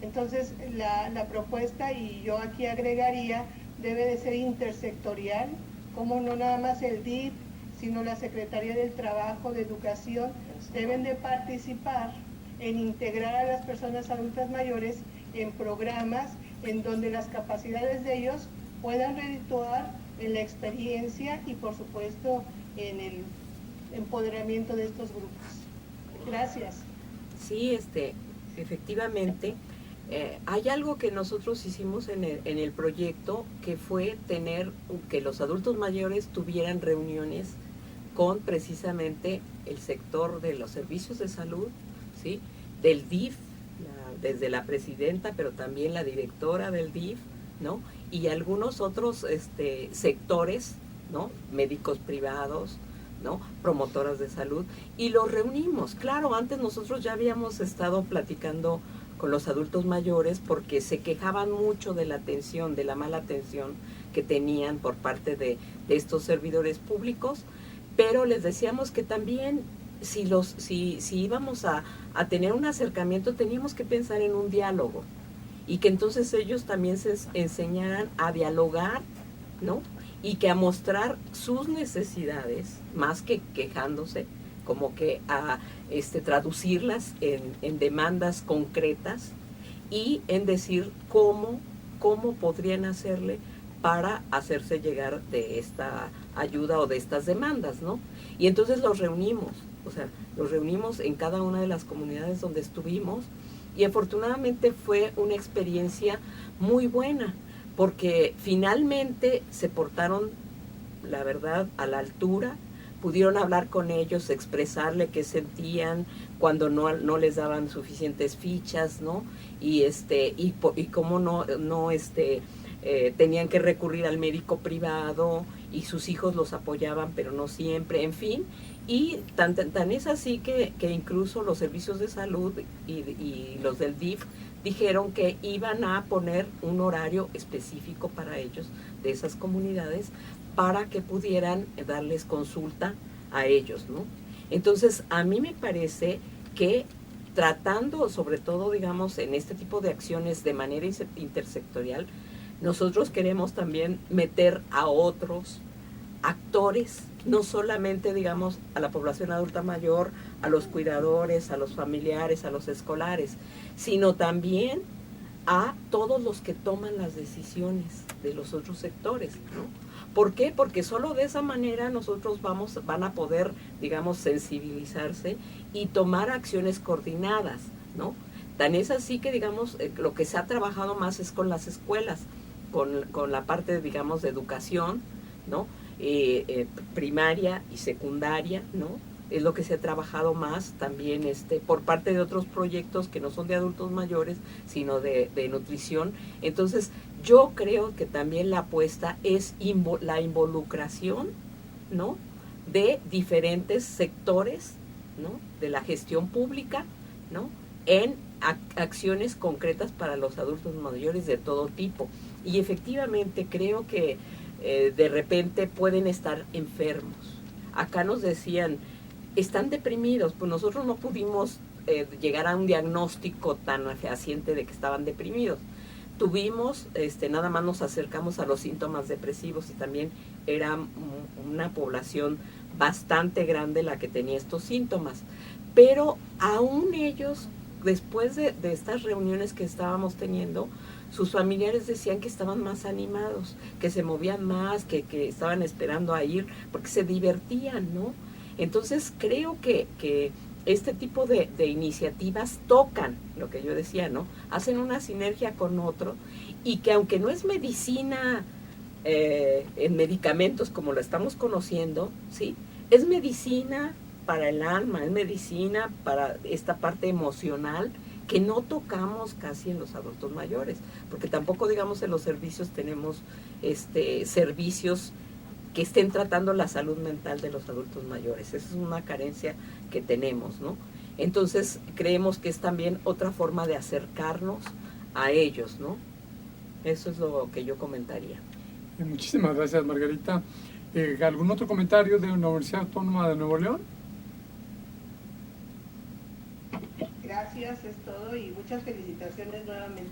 Entonces, la propuesta, y yo aquí agregaría, debe de ser intersectorial, como no nada más el DIF, sino la Secretaría del Trabajo, de Educación, deben de participar en integrar a las personas adultas mayores en programas en donde las capacidades de ellos puedan redituar en la experiencia y, por supuesto, en el empoderamiento de estos grupos. Gracias. Sí, efectivamente, hay algo que nosotros hicimos en el proyecto, que fue que los adultos mayores tuvieran reuniones con precisamente el sector de los servicios de salud, ¿sí? Del DIF, desde la presidenta, pero también la directora del DIF, ¿no? Y algunos otros sectores, ¿no? Médicos privados, ¿no? Promotoras de salud, y los reunimos. Claro, antes nosotros ya habíamos estado platicando con los adultos mayores porque se quejaban mucho de la atención, de la mala atención que tenían por parte de estos servidores públicos, pero les decíamos que también si íbamos a tener un acercamiento teníamos que pensar en un diálogo y que entonces ellos también se enseñaran a dialogar, ¿no? Y que a mostrar sus necesidades, más que quejándose, como que a traducirlas en demandas concretas y en decir cómo podrían hacerle para hacerse llegar de esta ayuda o de estas demandas, ¿no? Y entonces los reunimos en cada una de las comunidades donde estuvimos y afortunadamente fue una experiencia muy buena porque finalmente se portaron, la verdad, a la altura, pudieron hablar con ellos, expresarle qué sentían cuando no les daban suficientes fichas, ¿no? Y cómo tenían que recurrir al médico privado y sus hijos los apoyaban, pero no siempre, en fin. Y tan es así que incluso los servicios de salud y los del DIF dijeron que iban a poner un horario específico para ellos de esas comunidades para que pudieran darles consulta a ellos, ¿no? Entonces, a mí me parece que tratando, sobre todo, digamos, en este tipo de acciones de manera intersectorial, nosotros queremos también meter a otros actores, no solamente, digamos, a la población adulta mayor, a los cuidadores, a los familiares, a los escolares, sino también a todos los que toman las decisiones de los otros sectores, ¿no? ¿Por qué? Porque solo de esa manera nosotros van a poder, digamos, sensibilizarse y tomar acciones coordinadas, ¿no? Tan es así que, digamos, lo que se ha trabajado más es con las escuelas, con la parte, digamos, de educación, ¿no? Primaria y secundaria, ¿no? Es lo que se ha trabajado más también por parte de otros proyectos que no son de adultos mayores, sino de nutrición. Entonces, yo creo que también la apuesta es la involucración, ¿no? De diferentes sectores, ¿no? De la gestión pública, ¿no? En acciones concretas para los adultos mayores de todo tipo. Y efectivamente creo que de repente pueden estar enfermos. Acá nos decían, están deprimidos, pues nosotros no pudimos llegar a un diagnóstico tan fehaciente de que estaban deprimidos. Tuvimos, nada más nos acercamos a los síntomas depresivos y también era una población bastante grande la que tenía estos síntomas. Pero aún ellos, después de estas reuniones que estábamos teniendo, sus familiares decían que estaban más animados, que se movían más, que estaban esperando a ir, porque se divertían, ¿no? Entonces creo que este tipo de iniciativas tocan, lo que yo decía, ¿no? Hacen una sinergia con otro y que aunque no es medicina en medicamentos como lo estamos conociendo, ¿sí? Es medicina para el alma, es medicina para esta parte emocional que no tocamos casi en los adultos mayores, porque tampoco, digamos, en los servicios tenemos servicios que estén tratando la salud mental de los adultos mayores. Esa es una carencia que tenemos, ¿no? Entonces, creemos que es también otra forma de acercarnos a ellos, ¿no? Eso es lo que yo comentaría. Muchísimas gracias, Margarita. ¿Algún otro comentario de la Universidad Autónoma de Nuevo León? Gracias, es todo y muchas felicitaciones nuevamente.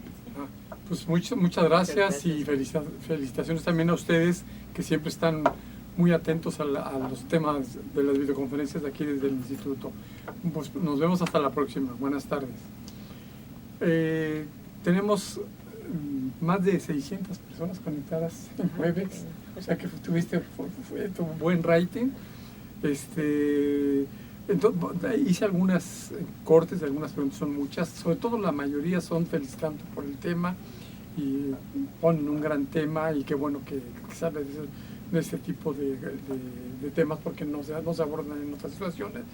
Pues muchas gracias y felicitaciones también a ustedes que siempre están muy atentos a los temas de las videoconferencias de aquí desde el instituto. Pues nos vemos hasta la próxima. Buenas tardes. Tenemos más de 600 personas conectadas en Webex, o sea que fue tu buen rating. Entonces, hice algunas cortes de algunas preguntas, son muchas, sobre todo la mayoría son felicitando por el tema y ponen un gran tema y qué bueno que se hable de este tipo de temas porque no se abordan en otras situaciones.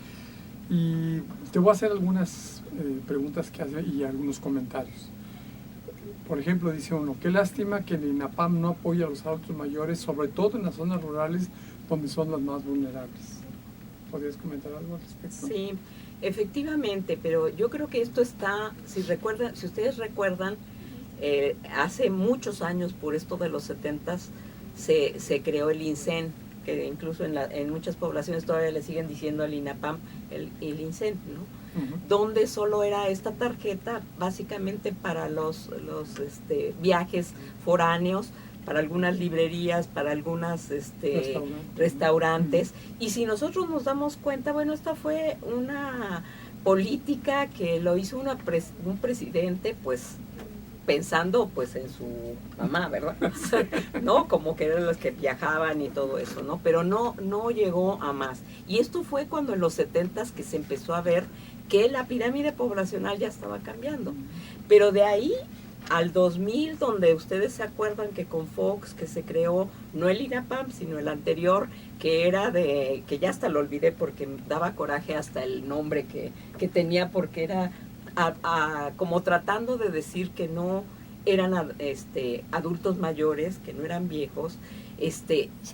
Y te voy a hacer algunas preguntas que hace y algunos comentarios. Por ejemplo, dice uno, qué lástima que el INAPAM no apoya a los adultos mayores, sobre todo en las zonas rurales donde son las más vulnerables. ¿podrías comentar algo al respecto? Sí, efectivamente, pero yo creo que esto está, si ustedes recuerdan, hace muchos años, por esto de los 70s, se creó el INSEN, que incluso en muchas poblaciones todavía le siguen diciendo al INAPAM el INSEN, ¿no? Donde solo era esta tarjeta básicamente para los viajes foráneos, para algunas librerías, para algunas restaurantes. Y si nosotros nos damos cuenta, bueno, esta fue una política que lo hizo un presidente, pues pensando pues en su mamá, ¿verdad? ¿No? Como que eran los que viajaban y todo eso, ¿no? Pero no llegó a más. Y esto fue cuando en los 70s que se empezó a ver que la pirámide poblacional ya estaba cambiando. Pero de ahí al 2000, donde ustedes se acuerdan que con Fox, que se creó, no el INAPAM, sino el anterior, que era que ya hasta lo olvidé porque daba coraje hasta el nombre que tenía, porque era como tratando de decir que no eran adultos mayores, que no eran viejos,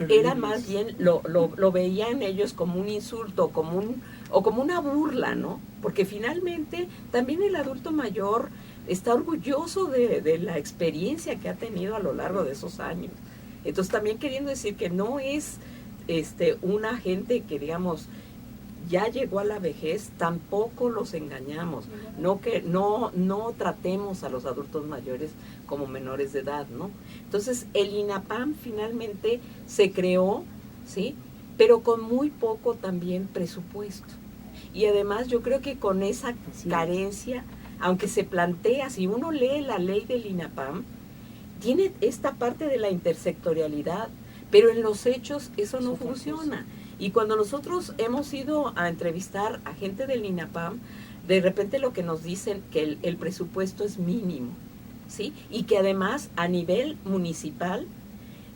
era más bien, lo veían ellos como un insulto, o como una burla, ¿no? Porque finalmente también el adulto mayor está orgulloso de la experiencia que ha tenido a lo largo de esos años. Entonces también queriendo decir que no es una gente que, digamos, ya llegó a la vejez, tampoco los engañamos, no tratemos a los adultos mayores como menores de edad, ¿no? Entonces el INAPAM finalmente se creó, ¿sí? Pero con muy poco también presupuesto. Y además yo creo que con esa carencia, aunque se plantea, si uno lee la ley del INAPAM, tiene esta parte de la intersectorialidad, pero en los hechos eso no funciona. Y cuando nosotros hemos ido a entrevistar a gente del INAPAM, de repente lo que nos dicen que el presupuesto es mínimo, ¿sí? Y que además a nivel municipal,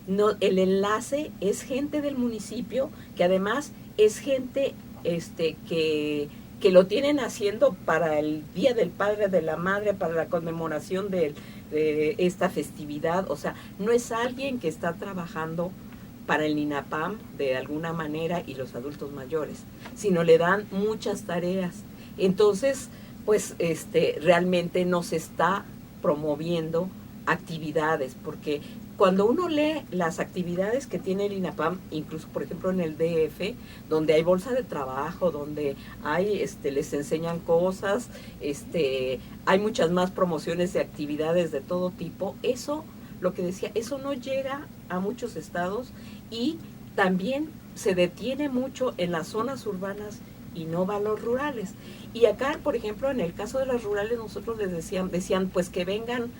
el enlace es gente del municipio, que además es gente que lo tienen haciendo para el Día del Padre, de la Madre, para la conmemoración de esta festividad. O sea, no es alguien que está trabajando para el INAPAM de alguna manera y los adultos mayores, sino le dan muchas tareas. Entonces, pues realmente no se está promoviendo actividades, porque cuando uno lee las actividades que tiene el INAPAM, incluso por ejemplo en el DF, donde hay bolsa de trabajo, donde hay les enseñan cosas, hay muchas más promociones de actividades de todo tipo, eso, lo que decía, eso no llega a muchos estados y también se detiene mucho en las zonas urbanas y no va a los rurales. Y acá, por ejemplo, en el caso de las rurales, nosotros les decían pues que vengan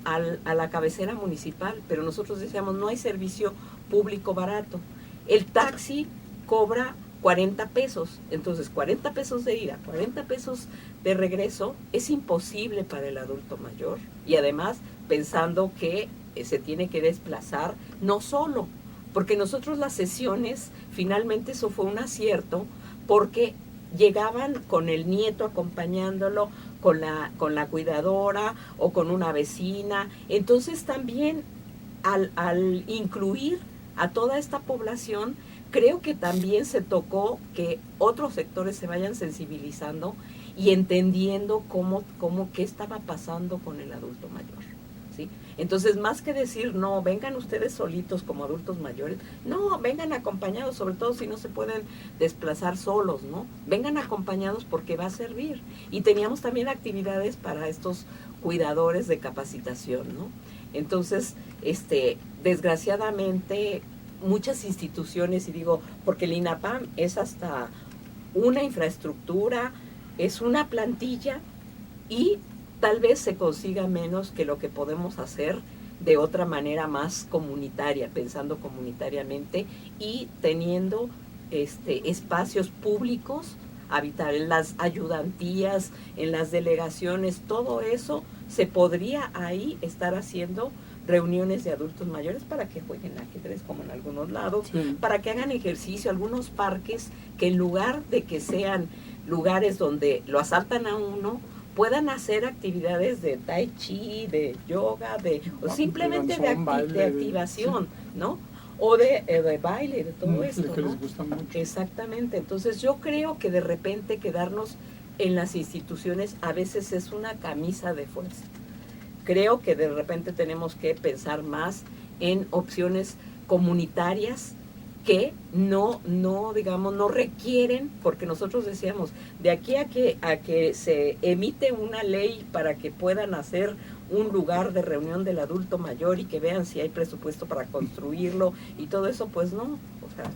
a la cabecera municipal, pero nosotros decíamos, no hay servicio público barato. El taxi cobra 40 pesos, entonces 40 pesos de ida, 40 pesos de regreso, es imposible para el adulto mayor, y además pensando que se tiene que desplazar, no solo, porque nosotros las sesiones, finalmente eso fue un acierto, porque llegaban con el nieto acompañándolo, con la cuidadora o con una vecina. Entonces también al incluir a toda esta población, creo que también se tocó que otros sectores se vayan sensibilizando y entendiendo qué estaba pasando con el adulto mayor, ¿sí? Entonces, más que decir, no, vengan ustedes solitos como adultos mayores, no, vengan acompañados, sobre todo si no se pueden desplazar solos, ¿no? Vengan acompañados porque va a servir. Y teníamos también actividades para estos cuidadores de capacitación, ¿no? Entonces, desgraciadamente, muchas instituciones, y digo, porque el INAPAM es hasta una infraestructura, es una plantilla, y tal vez se consiga menos que lo que podemos hacer de otra manera más comunitaria, pensando comunitariamente y teniendo espacios públicos, habitar en las ayudantías, en las delegaciones, todo eso se podría ahí estar haciendo reuniones de adultos mayores para que jueguen ajedrez como en algunos lados, sí, para que hagan ejercicio, algunos parques que en lugar de que sean lugares donde lo asaltan a uno, puedan hacer actividades de tai chi, de yoga, o simplemente de activación, ¿no? o de baile, de todo esto, que ¿no? les gusta mucho. Exactamente. Entonces yo creo que de repente quedarnos en las instituciones a veces es una camisa de fuerza. Creo que de repente tenemos que pensar más en opciones comunitarias que no requieren, porque nosotros decíamos, de aquí a que se emite una ley para que puedan hacer un lugar de reunión del adulto mayor y que vean si hay presupuesto para construirlo y todo eso, pues no, o sea,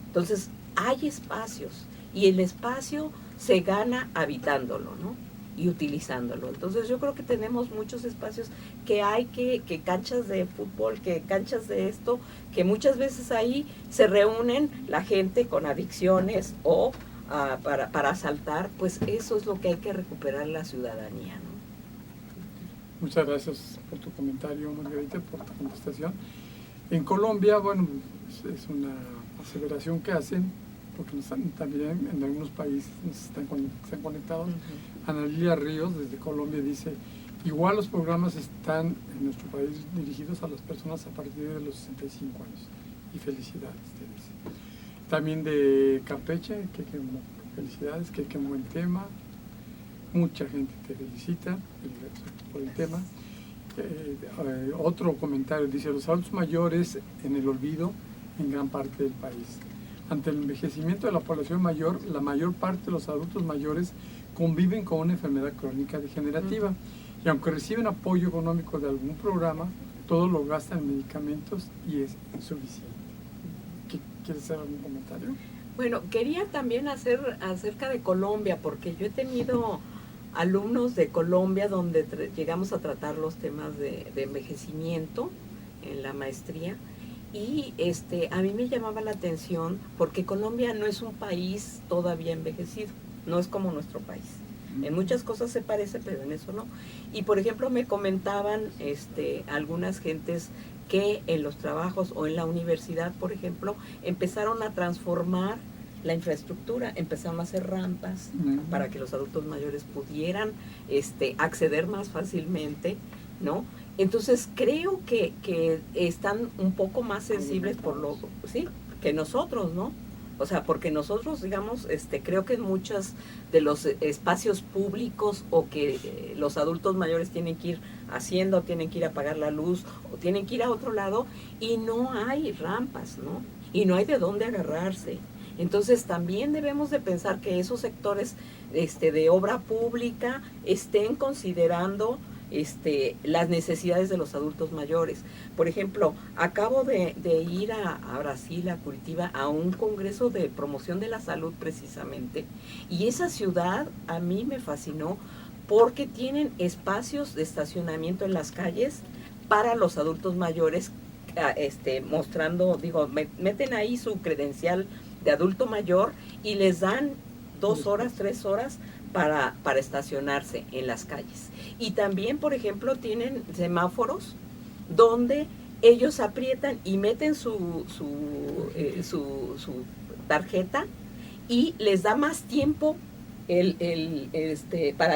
entonces hay espacios y el espacio se gana habitándolo, ¿no? Y utilizándolo. Entonces yo creo que tenemos muchos espacios que hay que canchas de fútbol, que canchas de esto, que muchas veces ahí se reúnen la gente con adicciones o para asaltar, pues eso es lo que hay que recuperar la ciudadanía, ¿no? Muchas gracias por tu comentario, Margarita, por tu contestación. En Colombia, bueno, es una aseveración que hacen, porque también en algunos países están conectados. Ana Lilia Ríos, desde Colombia, dice, igual los programas están en nuestro país dirigidos a las personas a partir de los 65 años. Y felicidades, te dice. También de Campeche, que felicidades, que buen tema. Mucha gente te felicita por el tema. Otro comentario dice, los adultos mayores en el olvido en gran parte del país. Ante el envejecimiento de la población mayor, la mayor parte de los adultos mayores conviven con una enfermedad crónica degenerativa y aunque reciben apoyo económico de algún programa, todo lo gastan en medicamentos y es insuficiente. ¿Quieres hacer algún comentario? Bueno, quería también hacer acerca de Colombia, porque yo he tenido alumnos de Colombia donde llegamos a tratar los temas de envejecimiento en la maestría. Y a mí me llamaba la atención porque Colombia no es un país todavía envejecido, no es como nuestro país. En muchas cosas se parece, pero en eso no. Y por ejemplo me comentaban algunas gentes que en los trabajos o en la universidad, por ejemplo, empezaron a transformar la infraestructura, empezaron a hacer rampas para que los adultos mayores pudieran acceder más fácilmente, ¿no? Entonces creo que están un poco más sensibles sí, que nosotros, ¿no? O sea, porque nosotros, digamos, creo que en muchos de los espacios públicos o que los adultos mayores tienen que ir haciendo, tienen que ir a apagar la luz o tienen que ir a otro lado y no hay rampas, ¿no? Y no hay de dónde agarrarse. Entonces también debemos de pensar que esos sectores de obra pública estén considerando las necesidades de los adultos mayores. Por ejemplo, acabo de ir a Brasil, a Curitiba, a un congreso de promoción de la salud precisamente, y esa ciudad a mí me fascinó porque tienen espacios de estacionamiento en las calles para los adultos mayores, mostrando, meten ahí su credencial de adulto mayor y les dan 2 horas, 3 horas para estacionarse en las calles. Y también, por ejemplo, tienen semáforos donde ellos aprietan y meten su tarjeta y les da más tiempo para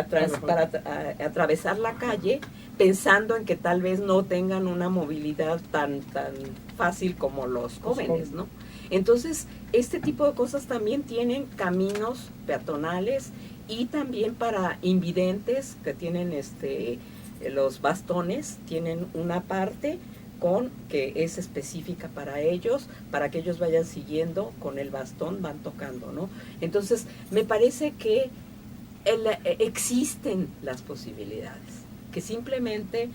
atravesar la calle, pensando en que tal vez no tengan una movilidad tan fácil como los jóvenes, ¿no? Entonces, este tipo de cosas también tienen caminos peatonales y también para invidentes que tienen los bastones, tienen una parte que es específica para ellos, para que ellos vayan siguiendo con el bastón, van tocando, ¿no? Entonces, me parece que existen las posibilidades, que simplemente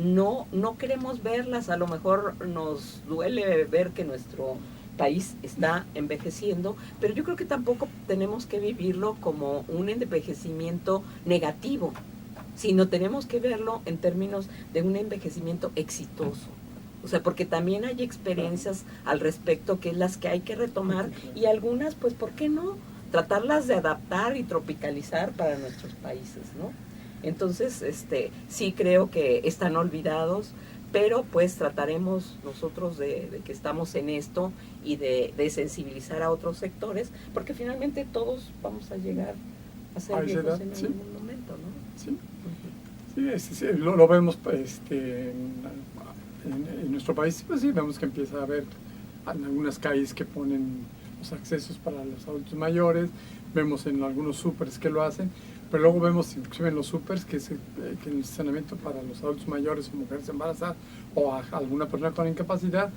no queremos verlas. A lo mejor nos duele ver que nuestro país está envejeciendo, pero yo creo que tampoco tenemos que vivirlo como un envejecimiento negativo, sino tenemos que verlo en términos de un envejecimiento exitoso. O sea, porque también hay experiencias al respecto que es las que hay que retomar y algunas, pues, ¿por qué no? Tratarlas de adaptar y tropicalizar para nuestros países, ¿no? Entonces, sí creo que están olvidados, pero pues trataremos nosotros de que estamos en esto y de sensibilizar a otros sectores, porque finalmente todos vamos a llegar a ser viejos en algún momento, ¿no? Sí, sí, lo vemos en nuestro país, pues sí, vemos que empieza a haber en algunas calles que ponen los accesos para los adultos mayores, vemos en algunos súpers que lo hacen, pero luego vemos inclusive en los súpers que el estacionamiento para los adultos mayores o mujeres embarazadas o a alguna persona con incapacidad,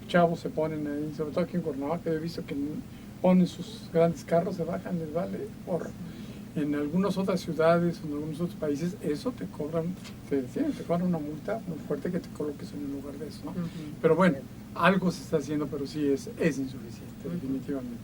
chavos se ponen ahí, sobre todo aquí en Cuernavaca, he visto que ponen sus grandes carros, se bajan, les vale porro. En algunas otras ciudades, en algunos otros países, eso te cobran una multa muy fuerte que te coloques en el lugar de eso, ¿no? Pero bueno, algo se está haciendo, pero sí es insuficiente, definitivamente.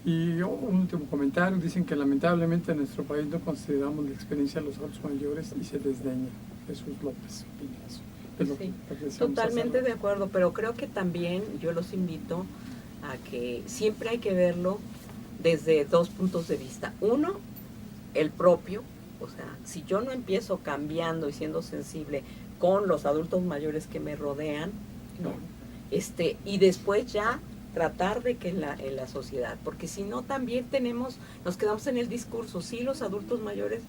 Y un último comentario, dicen que lamentablemente en nuestro país no consideramos la experiencia de los adultos mayores y se desdeña. Jesús López opina eso. Es lo Sí, que totalmente de acuerdo, pero creo que también yo los invito a que siempre hay que verlo desde dos puntos de vista. Uno, el propio, o sea, si yo no empiezo cambiando y siendo sensible con los adultos mayores que me rodean, ¿no? Y después ya tratar de que en la sociedad, porque si no también nos quedamos en el discurso, sí, los adultos mayores,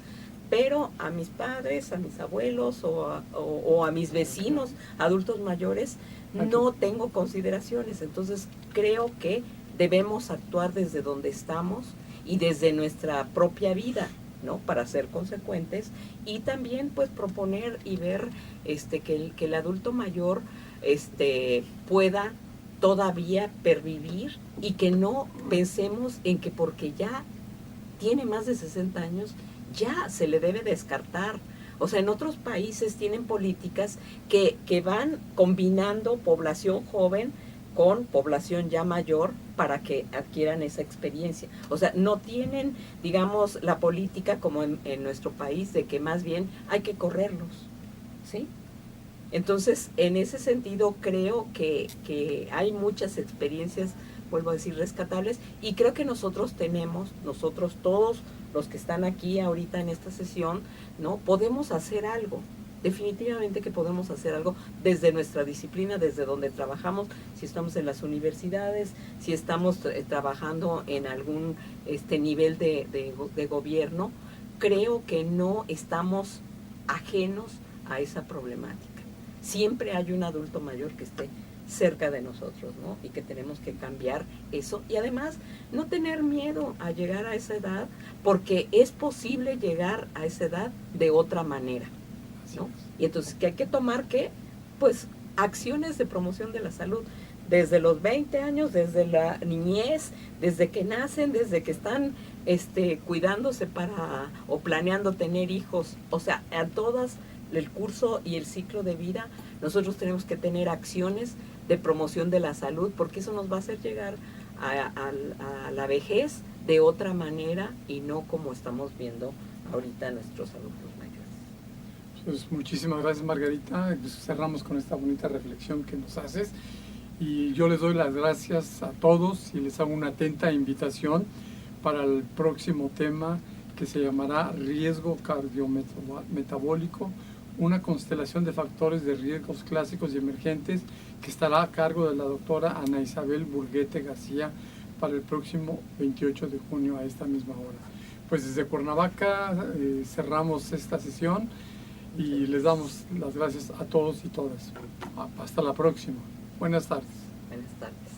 pero a mis padres, a mis abuelos o a mis vecinos adultos mayores no tengo consideraciones. Entonces creo que debemos actuar desde donde estamos y desde nuestra propia vida, ¿no? Para ser consecuentes y también pues proponer y ver que el adulto mayor pueda todavía pervivir y que no pensemos en que porque ya tiene más de 60 años ya se le debe descartar. O sea, en otros países tienen políticas que van combinando población joven con población ya mayor para que adquieran esa experiencia. O sea, no tienen, digamos, la política como en nuestro país de que más bien hay que correrlos, ¿sí? Entonces, en ese sentido, creo que hay muchas experiencias, vuelvo a decir, rescatables, y creo que nosotros todos los que están aquí ahorita en esta sesión, ¿no? Podemos hacer algo. Definitivamente que podemos hacer algo desde nuestra disciplina, desde donde trabajamos, si estamos en las universidades, si estamos trabajando en algún nivel de gobierno. Creo que no estamos ajenos a esa problemática. Siempre hay un adulto mayor que esté cerca de nosotros, ¿no? Y que tenemos que cambiar eso. Y además, no tener miedo a llegar a esa edad, porque es posible llegar a esa edad de otra manera, ¿no? Y entonces, ¿qué hay que tomar? ¿Qué? Pues acciones de promoción de la salud. Desde los 20 años, desde la niñez, desde que nacen, desde que están cuidándose o planeando tener hijos. O sea, a todas el curso y el ciclo de vida, nosotros tenemos que tener acciones de promoción de la salud, porque eso nos va a hacer llegar a la vejez de otra manera y no como estamos viendo ahorita nuestros adultos mayores. Pues muchísimas gracias, Margarita. Cerramos con esta bonita reflexión que nos haces y yo les doy las gracias a todos y les hago una atenta invitación para el próximo tema que se llamará riesgo cardiometabólico, una constelación de factores de riesgos clásicos y emergentes, que estará a cargo de la doctora Ana Isabel Burguete García para el próximo 28 de junio a esta misma hora. Pues desde Cuernavaca cerramos esta sesión y les damos las gracias a todos y todas. Hasta la próxima. Buenas tardes. Buenas tardes.